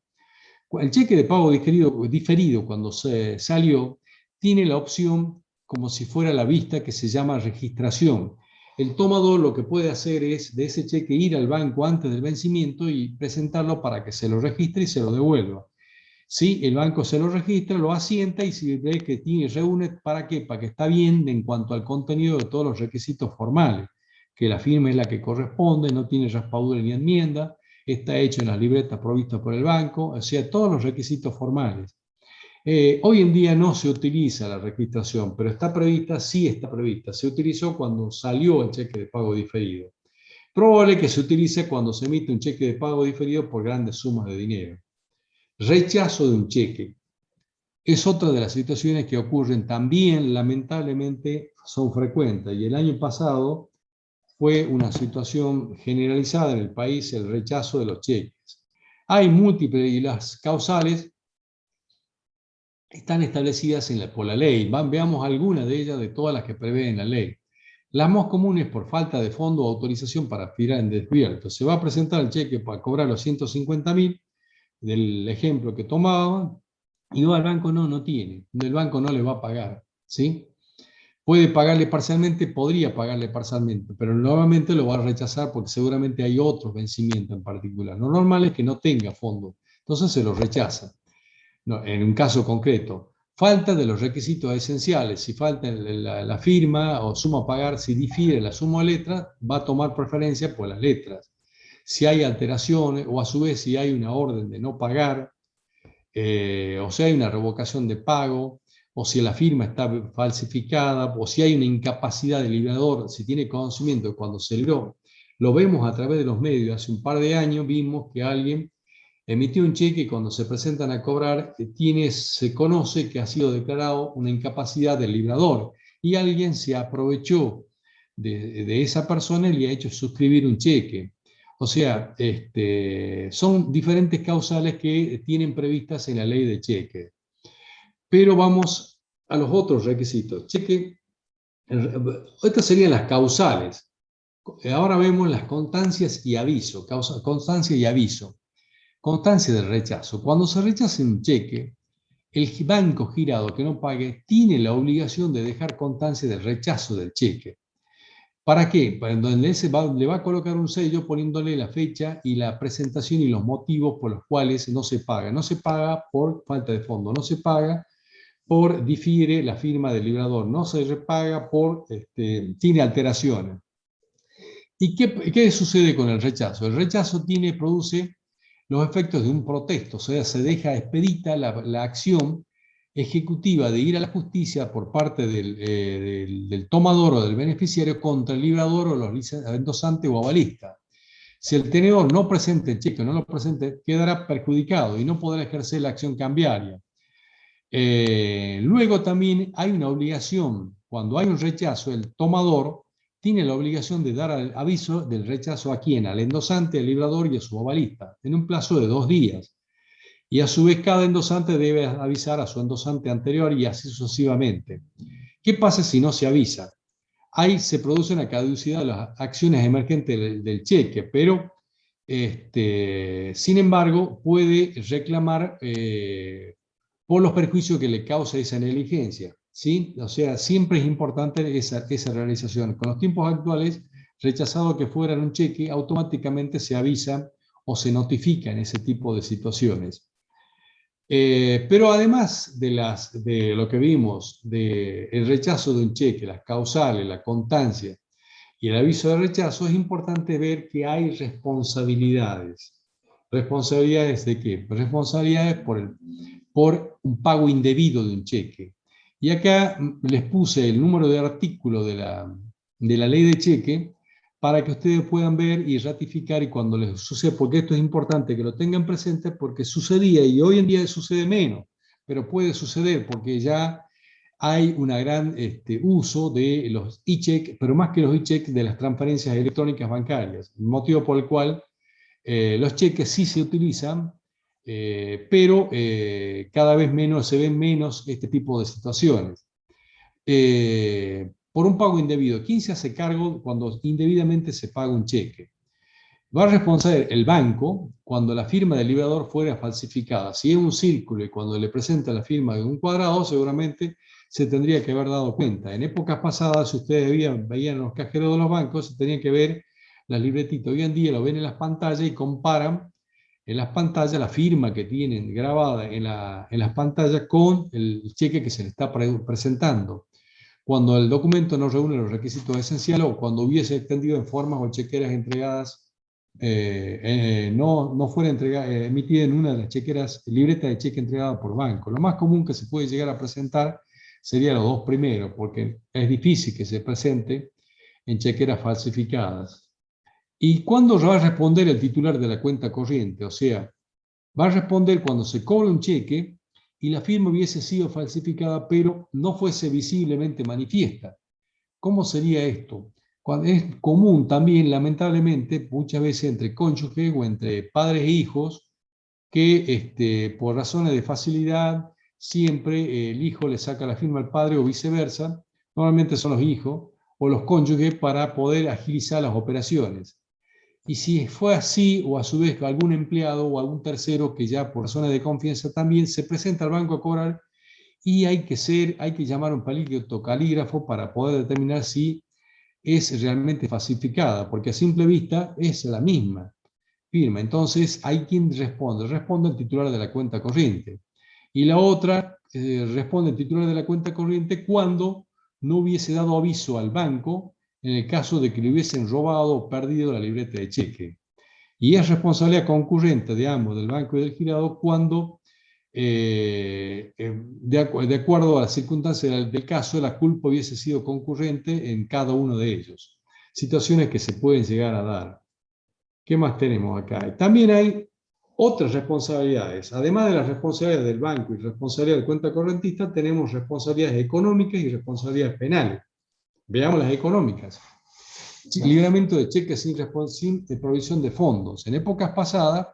El cheque de pago diferido cuando se salió, tiene la opción como si fuera la vista que se llama registración. El tomador lo que puede hacer es de ese cheque ir al banco antes del vencimiento y presentarlo para que se lo registre y se lo devuelva. ¿Sí? El banco se lo registra, lo asienta y si ve que reúne, ¿para qué? Para que está bien en cuanto al contenido de todos los requisitos formales, que la firma es la que corresponde, no tiene raspadura ni enmienda, está hecho en las libretas provistas por el banco, o sea, todos los requisitos formales. Hoy en día no se utiliza la registración, pero está prevista, sí está prevista. Se utilizó cuando salió el cheque de pago diferido. Probable que se utilice cuando se emite un cheque de pago diferido por grandes sumas de dinero. Rechazo de un cheque. Es otra de las situaciones que ocurren también, lamentablemente, son frecuentes. Y el año pasado fue una situación generalizada en el país, el rechazo de los cheques. Hay múltiples y las causales están establecidas por la ley. Veamos algunas de ellas de todas las que prevén la ley. Las más comunes por falta de fondo o autorización para girar en descubierto. Se va a presentar el cheque para cobrar los 150.000 del ejemplo que tomaban y va al banco, no tiene. El banco no le va a pagar, ¿sí? Puede pagarle parcialmente, podría pagarle parcialmente, pero nuevamente lo va a rechazar porque seguramente hay otros vencimientos en particular. Lo normal es que no tenga fondo, entonces se lo rechaza. No, en un caso concreto, falta de los requisitos esenciales. Si falta la firma o suma a pagar, si difiere la suma o letra, va a tomar preferencia por las letras. Si hay alteraciones o a su vez si hay una orden de no pagar, o si hay una revocación de pago, o si la firma está falsificada, o si hay una incapacidad del librador, si tiene conocimiento cuando se lo vemos a través de los medios. Hace un par de años vimos que alguien emitió un cheque y cuando se presentan a cobrar, se conoce que ha sido declarado una incapacidad del librador y alguien se aprovechó de esa persona y le ha hecho suscribir un cheque. O sea, son diferentes causales que tienen previstas en la ley de cheque. Pero vamos a los otros requisitos. Estas serían las causales. Ahora vemos las constancias y aviso. Constancia y aviso. Constancia del rechazo. Cuando se rechaza un cheque, el banco girado que no pague tiene la obligación de dejar constancia del rechazo del cheque. ¿Para qué? Para donde le va a colocar un sello poniéndole la fecha y la presentación y los motivos por los cuales no se paga. No se paga por falta de fondo, no se paga por difiere la firma del librador, no se repaga por tiene alteraciones. ¿Y qué sucede con el rechazo? El rechazo produce los efectos de un protesto, o sea, se deja expedita la acción ejecutiva de ir a la justicia por parte del tomador o del beneficiario contra el librador o los endosantes o avalistas. Si el tenedor no presenta el cheque o no lo presenta, quedará perjudicado y no podrá ejercer la acción cambiaria. Luego también hay una obligación, cuando hay un rechazo, el tomador tiene la obligación de dar el aviso del rechazo a quién, al endosante, al librador y a su avalista, en un plazo de 2 días. Y a su vez cada endosante debe avisar a su endosante anterior y así sucesivamente. ¿Qué pasa si no se avisa? Ahí se produce una caducidad de las acciones emergentes del cheque, pero sin embargo puede reclamar por los perjuicios que le causa esa negligencia, ¿sí? O sea, siempre es importante esa realización. Con los tiempos actuales, rechazado que fuera en un cheque, automáticamente se avisa o se notifica en ese tipo de situaciones. Pero además de lo que vimos, del rechazo de un cheque, las causales, la constancia y el aviso de rechazo, es importante ver que hay responsabilidades. ¿Responsabilidades de qué? Responsabilidades por un pago indebido de un cheque. Y acá les puse el número de artículo de la ley de cheque para que ustedes puedan ver y ratificar, y cuando les sucede, porque esto es importante que lo tengan presente, porque sucedía y hoy en día sucede menos, pero puede suceder porque ya hay un gran uso de los e-check, pero más que los e-check, de las transferencias electrónicas bancarias, motivo por el cual los cheques sí se utilizan, pero cada vez menos se ven menos este tipo de situaciones. Por un pago indebido, ¿quién se hace cargo cuando indebidamente se paga un cheque? Va a responder el banco cuando la firma del librador fuera falsificada. Si es un círculo y cuando le presenta la firma de un cuadrado, seguramente se tendría que haber dado cuenta. En épocas pasadas, si ustedes veían los cajeros de los bancos, se tenían que ver las libretitas. Hoy en día lo ven en las pantallas y comparan en las pantallas la firma que tienen grabada en las pantallas con el cheque que se le está presentando. Cuando el documento no reúne los requisitos esenciales o cuando hubiese extendido en formas o chequeras entregadas, no fuera emitida en una de las chequeras, libreta de cheque entregada por banco. Lo más común que se puede llegar a presentar serían los dos primeros, porque es difícil que se presente en chequeras falsificadas. ¿Y cuándo va a responder el titular de la cuenta corriente? O sea, va a responder cuando se cobra un cheque y la firma hubiese sido falsificada, pero no fuese visiblemente manifiesta. ¿Cómo sería esto? Cuando es común también, lamentablemente, muchas veces entre cónyuges o entre padres e hijos, que por razones de facilidad, siempre el hijo le saca la firma al padre o viceversa. Normalmente son los hijos o los cónyuges para poder agilizar las operaciones. Y si fue así, o a su vez algún empleado o algún tercero que ya por razones de confianza también se presenta al banco a cobrar, y hay que llamar a un perito calígrafo para poder determinar si es realmente falsificada, porque a simple vista es la misma firma. Entonces hay quien responde el titular de la cuenta corriente. Y la otra responde el titular de la cuenta corriente cuando no hubiese dado aviso al banco en el caso de que le hubiesen robado o perdido la libreta de cheque. Y es responsabilidad concurrente de ambos, del banco y del girado, cuando, de acuerdo a las circunstancias del caso, la culpa hubiese sido concurrente en cada uno de ellos. Situaciones que se pueden llegar a dar. ¿Qué más tenemos acá? También hay otras responsabilidades. Además de las responsabilidades del banco y responsabilidad del cuenta correntista, tenemos responsabilidades económicas y responsabilidades penales. Veamos las económicas. Libramiento de cheques sin provisión de fondos. En épocas pasadas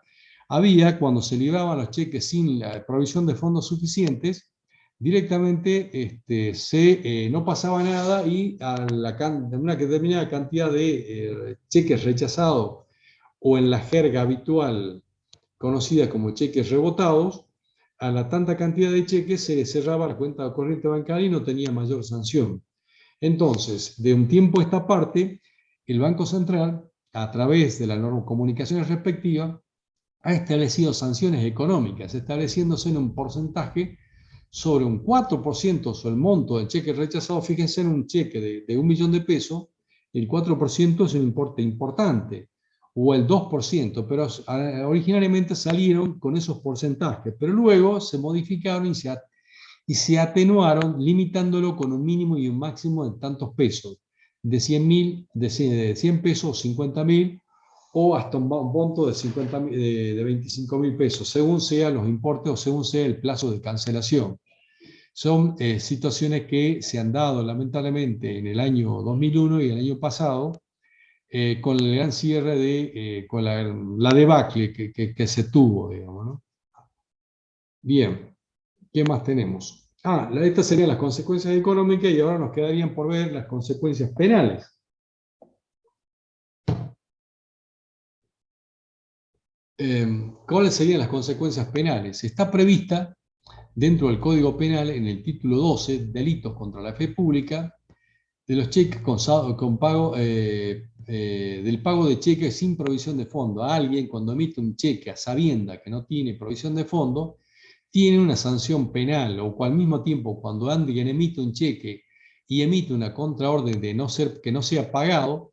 había, cuando se libraban los cheques sin la provisión de fondos suficientes, directamente no pasaba nada y a una determinada cantidad de cheques rechazados, o en la jerga habitual conocida como cheques rebotados, a la tanta cantidad de cheques se le cerraba la cuenta corriente bancaria y no tenía mayor sanción. Entonces, de un tiempo a esta parte, el Banco Central, a través de las comunicaciones respectivas, ha establecido sanciones económicas, estableciéndose en un porcentaje sobre un 4% sobre el monto del cheque rechazado. Fíjense, en un cheque de 1 millón de pesos, el 4% es un importe importante, o el 2%, pero originalmente salieron con esos porcentajes, pero luego se modificaron y se atenuaron, limitándolo con un mínimo y un máximo de tantos pesos, de 100 pesos, 50.000, o hasta un monto de 25.000 pesos, según sean los importes o según sea el plazo de cancelación. Son situaciones que se han dado lamentablemente en el año 2001 y el año pasado, con el gran cierre con la debacle que se tuvo, digamos, ¿no? Bien, ¿qué más tenemos? Estas serían las consecuencias económicas y ahora nos quedarían por ver las consecuencias penales. ¿Cuáles serían las consecuencias penales? Está prevista dentro del Código Penal en el título 12, delitos contra la fe pública, de los cheques con pago, del pago de cheques sin provisión de fondo. A alguien cuando emite un cheque a sabienda que no tiene provisión de fondo, tiene una sanción penal, o al mismo tiempo cuando alguien emite un cheque y emite una contraorden de que no sea pagado,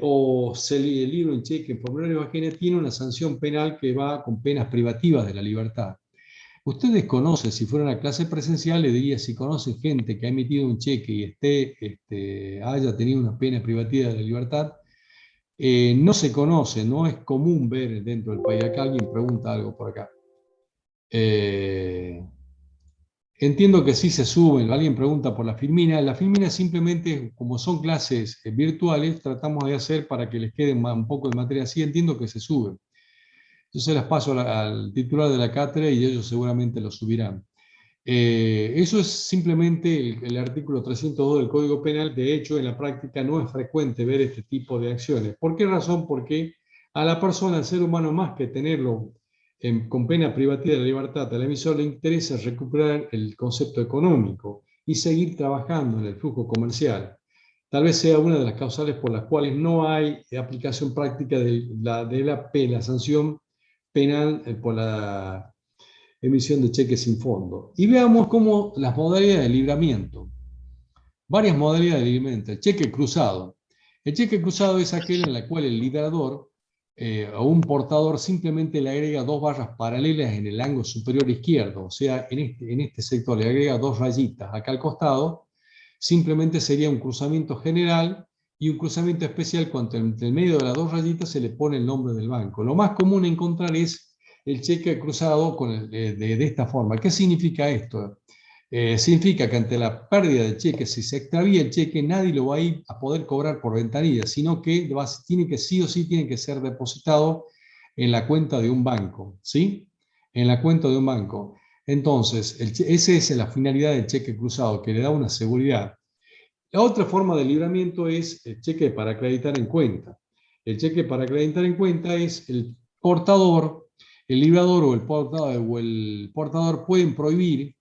o se libra un cheque en formulario ajeno, tiene una sanción penal que va con penas privativas de la libertad. Ustedes conocen, si fuera una clase presencial, le diría, si conocen gente que ha emitido un cheque y haya tenido una pena privativa de la libertad, no se conoce, no es común ver dentro del país. Acá alguien pregunta algo por acá. Entiendo que sí se suben, alguien pregunta por la Filmina. La Filmina simplemente, como son clases virtuales, tratamos de hacer para que les quede un poco de materia así, entiendo que se suben. Yo se las paso al titular de la cátedra y ellos seguramente lo subirán. Eso es simplemente el artículo 302 del Código Penal. De hecho, en la práctica no es frecuente ver este tipo de acciones. ¿Por qué razón? Porque a la persona, al ser humano, más que tenerlo con pena privativa de la libertad al emisor, le interesa recuperar el concepto económico y seguir trabajando en el flujo comercial. Tal vez sea una de las causales por las cuales no hay aplicación práctica de la sanción penal por la emisión de cheques sin fondo. Y veamos cómo las modalidades de libramiento. Varias modalidades de libramiento. El cheque cruzado. El cheque cruzado es aquel en el cual el librador o un portador simplemente le agrega dos barras paralelas en el ángulo superior izquierdo. O sea, en este sector le agrega dos rayitas acá al costado. Simplemente sería un cruzamiento general y un cruzamiento especial cuando entre el medio de las dos rayitas se le pone el nombre del banco. Lo más común a encontrar es el cheque cruzado de esta forma. ¿Qué significa esto? Significa que ante la pérdida del cheque, si se extravía el cheque, nadie lo va a ir a poder cobrar por ventanilla, sino que sí o sí tiene que ser depositado en la cuenta de un banco, ¿sí? En la cuenta de un banco. Entonces, esa es la finalidad del cheque cruzado, que le da una seguridad. La otra forma de libramiento es el cheque para acreditar en cuenta. El cheque para acreditar en cuenta es el portador, el librador o el portador pueden prohibir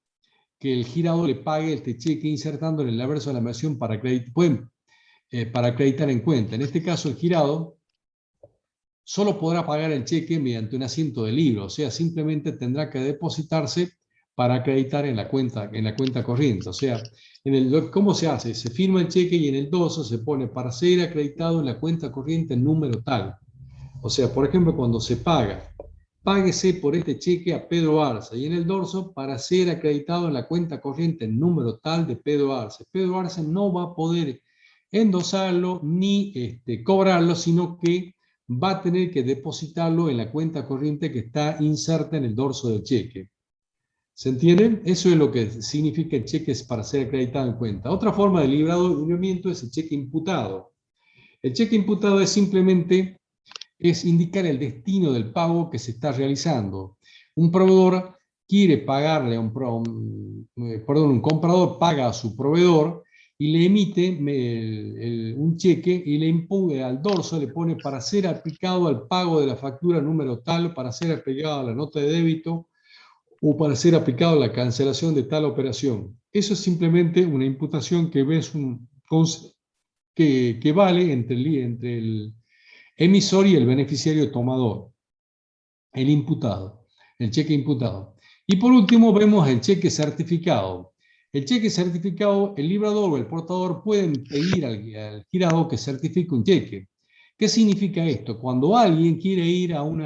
que el girador le pague este cheque insertando en el anverso de la mención para acreditar en cuenta. En este caso, el girado solo podrá pagar el cheque mediante un asiento de libro, o sea, simplemente tendrá que depositarse para acreditar en la cuenta corriente. O sea, ¿cómo se hace? Se firma el cheque y en el dorso se pone para ser acreditado en la cuenta corriente número tal. O sea, por ejemplo, cuando se paga, páguese por este cheque a Pedro Arce, y en el dorso para ser acreditado en la cuenta corriente número tal de Pedro Arce. Pedro Arce no va a poder endosarlo ni cobrarlo, sino que va a tener que depositarlo en la cuenta corriente que está inserta en el dorso del cheque. ¿Se entiende? Eso es lo que significa el cheque para ser acreditado en cuenta. Otra forma de libramiento es el cheque imputado. El cheque imputado es simplemente indicar el destino del pago que se está realizando. Un proveedor quiere pagarle un comprador paga a su proveedor y le emite un cheque y le imputa al dorso, le pone para ser aplicado al pago de la factura número tal, para ser aplicado a la nota de débito o para ser aplicado a la cancelación de tal operación. Eso es simplemente una imputación que vale entre el emisor y el beneficiario tomador, el imputado, el cheque imputado. Y por último vemos el cheque certificado. El cheque certificado, el librador o el portador pueden pedir al girado que certifique un cheque. ¿Qué significa esto? Cuando alguien quiere ir a un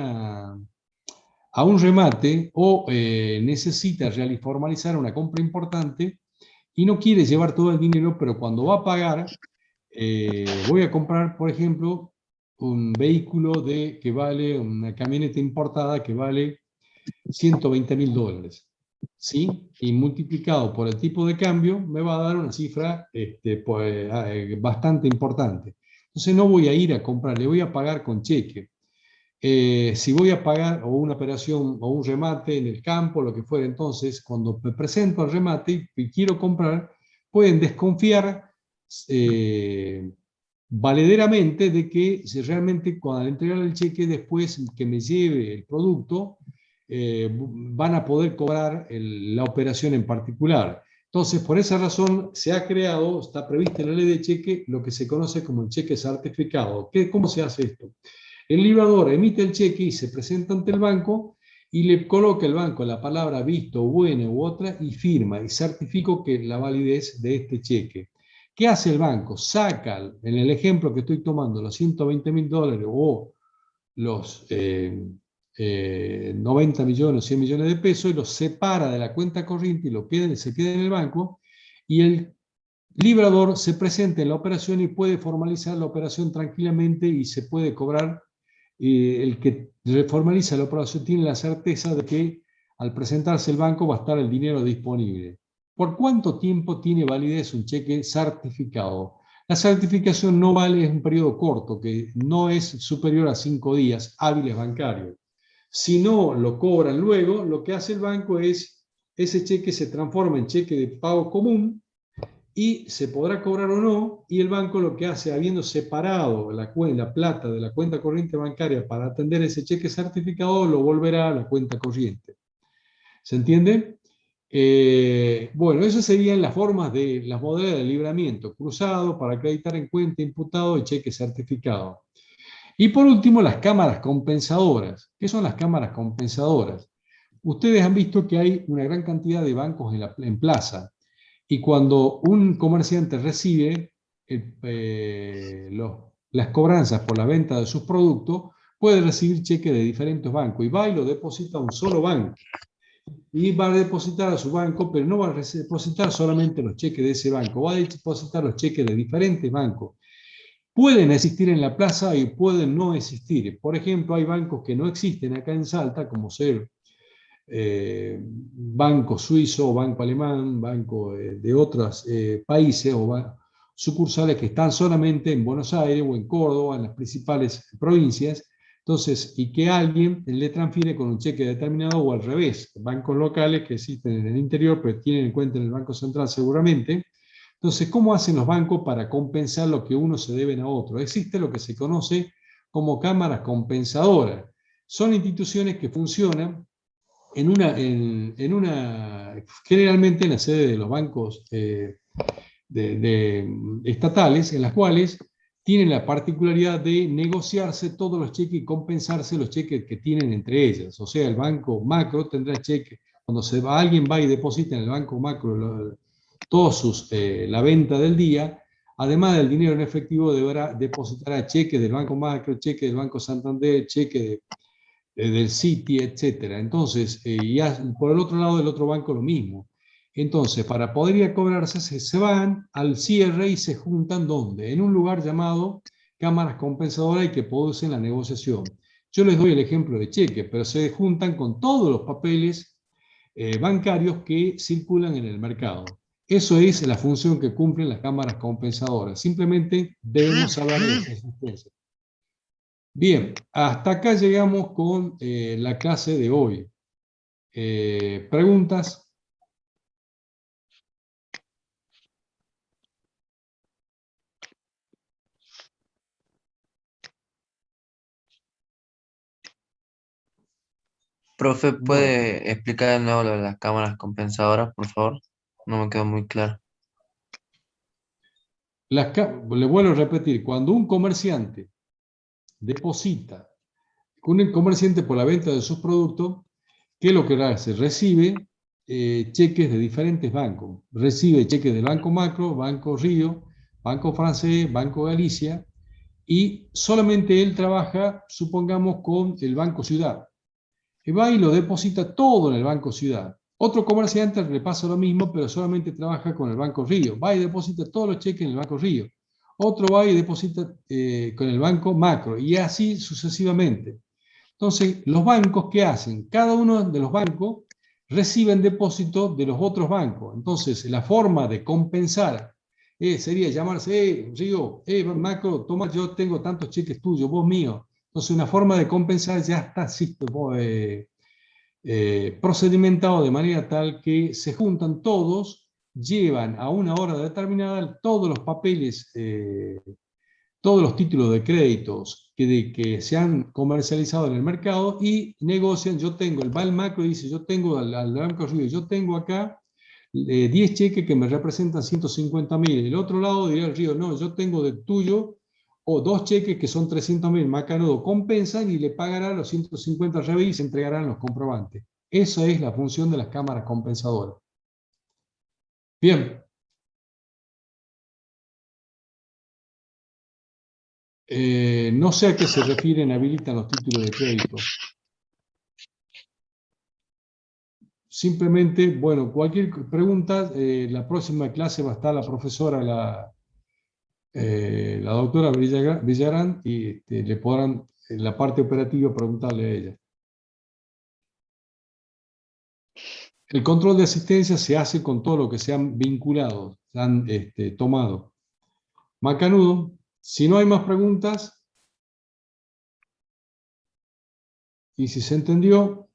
remate o necesita formalizar una compra importante y no quiere llevar todo el dinero, pero cuando va a pagar, voy a comprar, por ejemplo, un vehículo que vale, una camioneta importada que vale $120.000. ¿sí? Y multiplicado por el tipo de cambio, me va a dar una cifra bastante importante. Entonces no voy a ir a comprar, le voy a pagar con cheque. Si voy a pagar o una operación o un remate en el campo, lo que fuera, entonces cuando me presento al remate y quiero comprar, pueden desconfiar valederamente de que si realmente cuando entregar el cheque después que me lleve el producto, van a poder cobrar la operación en particular. Entonces, por esa razón se ha creado, está prevista en la ley de cheque, lo que se conoce como el cheque certificado. ¿Cómo se hace esto? El librador emite el cheque y se presenta ante el banco y le coloca el banco la palabra visto, bueno u otra y firma y certifico que la validez de este cheque. ¿Qué hace el banco? Saca, en el ejemplo que estoy tomando, los $120.000 o los 90 millones, 100 millones de pesos y los separa de la cuenta corriente y se queda en el banco y el librador se presenta en la operación y puede formalizar la operación tranquilamente y se puede cobrar. El que formaliza la operación tiene la certeza de que al presentarse el banco va a estar el dinero disponible. ¿Por cuánto tiempo tiene validez un cheque certificado? La certificación no vale, es un periodo corto, que no es superior a 5 días hábiles bancarios. Si no lo cobran luego, lo que hace el banco es, ese cheque se transforma en cheque de pago común y se podrá cobrar o no, y el banco lo que hace, habiendo separado la plata de la cuenta corriente bancaria para atender ese cheque certificado, lo volverá a la cuenta corriente. ¿Se entiende? Bueno, esas serían las formas de las modalidades de libramiento: cruzado, para acreditar en cuenta, imputado y cheque certificado. Y por último, las cámaras compensadoras. ¿Qué son las cámaras compensadoras? Ustedes han visto que hay una gran cantidad de bancos en plaza. Y cuando un comerciante recibe las cobranzas por la venta de sus productos, puede recibir cheques de diferentes bancos y va y lo deposita a un solo banco. Y va a depositar a su banco, pero no va a depositar solamente los cheques de ese banco, va a depositar los cheques de diferentes bancos. Pueden existir en la plaza y pueden no existir. Por ejemplo, hay bancos que no existen acá en Salta, como ser banco suizo, banco alemán, banco de otros países o sucursales que están solamente en Buenos Aires o en Córdoba, en las principales provincias. Entonces, y que alguien le transfiere con un cheque determinado o al revés, bancos locales que existen en el interior, pero tienen en cuenta en el Banco Central seguramente. Entonces, ¿cómo hacen los bancos para compensar lo que uno se deben a otro? Existe lo que se conoce como cámaras compensadoras. Son instituciones que funcionan generalmente en la sede de los bancos estatales, en las cuales tienen la particularidad de negociarse todos los cheques y compensarse los cheques que tienen entre ellas. O sea, el banco macro tendrá cheques. Cuando alguien va y deposita en el banco macro la venta del día, además del dinero en efectivo, deberá depositar a cheques del banco macro, cheques del Banco Santander, cheques del Citi, etcétera. Entonces, por el otro lado del otro banco lo mismo. Entonces, para poder ir a cobrarse, se van al cierre y se juntan, ¿dónde? En un lugar llamado cámaras compensadoras y que producen la negociación. Yo les doy el ejemplo de cheque, pero se juntan con todos los papeles bancarios que circulan en el mercado. Eso es la función que cumplen las cámaras compensadoras. Simplemente debemos hablar de su existencia. Bien, hasta acá llegamos con la clase de hoy. ¿Preguntas? Profe, ¿puede explicar de nuevo lo de las cámaras compensadoras, por favor? No me quedó muy claro. Le vuelvo a repetir, cuando un comerciante deposita, un comerciante por la venta de sus productos, ¿qué es lo que hace? Recibe cheques de diferentes bancos. Recibe cheques del Banco Macro, Banco Río, Banco Francés, Banco Galicia, y solamente él trabaja, supongamos, con el Banco Ciudad. Y va y lo deposita todo en el Banco Ciudad. Otro comerciante le pasa lo mismo, pero solamente trabaja con el Banco Río. Va y deposita todos los cheques en el Banco Río. Otro va y deposita con el Banco Macro, y así sucesivamente. Entonces, los bancos, ¿qué hacen? Cada uno de los bancos reciben depósito de los otros bancos. Entonces, la forma de compensar sería llamarse, Río, Macro, toma, yo tengo tantos cheques tuyos, vos míos. Entonces, una forma de compensar ya está procedimentado de manera tal que se juntan todos, llevan a una hora determinada todos los papeles, todos los títulos de créditos que se han comercializado en el mercado y negocian. Va el Macro y dice, yo tengo al Banco Río, yo tengo acá 10 cheques que me representan 150.000. El otro lado diría el Río, no, yo tengo de tuyo o 2 cheques que son 300.000. Macanudo compensan y le pagarán los 150 RB y se entregarán los comprobantes. Esa es la función de las cámaras compensadoras. Bien. No sé a qué se refieren habilitan los títulos de crédito. Simplemente, bueno, cualquier pregunta, la próxima clase va a estar la profesora, la doctora Villarán, y le podrán, en la parte operativa, preguntarle a ella. El control de asistencia se hace con todo lo que se han vinculado, se han tomado. Macanudo, si no hay más preguntas, y si se entendió,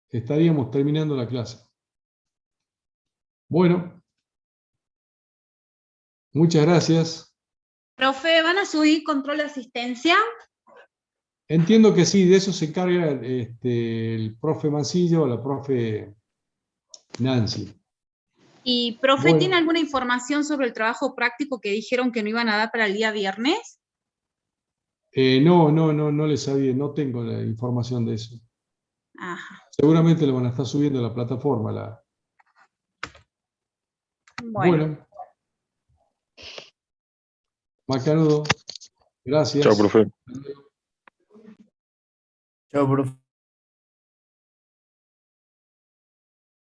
estaríamos terminando la clase. Bueno, muchas gracias. Profe, ¿van a subir control de asistencia? Entiendo que sí, de eso se encarga el profe Mancilla o la profe Nancy. Y, profe, Bueno. ¿tiene alguna información sobre el trabajo práctico que dijeron que no iban a dar para el día viernes? No le sabía, no tengo la información de eso. Ajá. Seguramente lo van a estar subiendo a la plataforma. Bueno. Macanudo, gracias. Chao, profe. Chao, profe.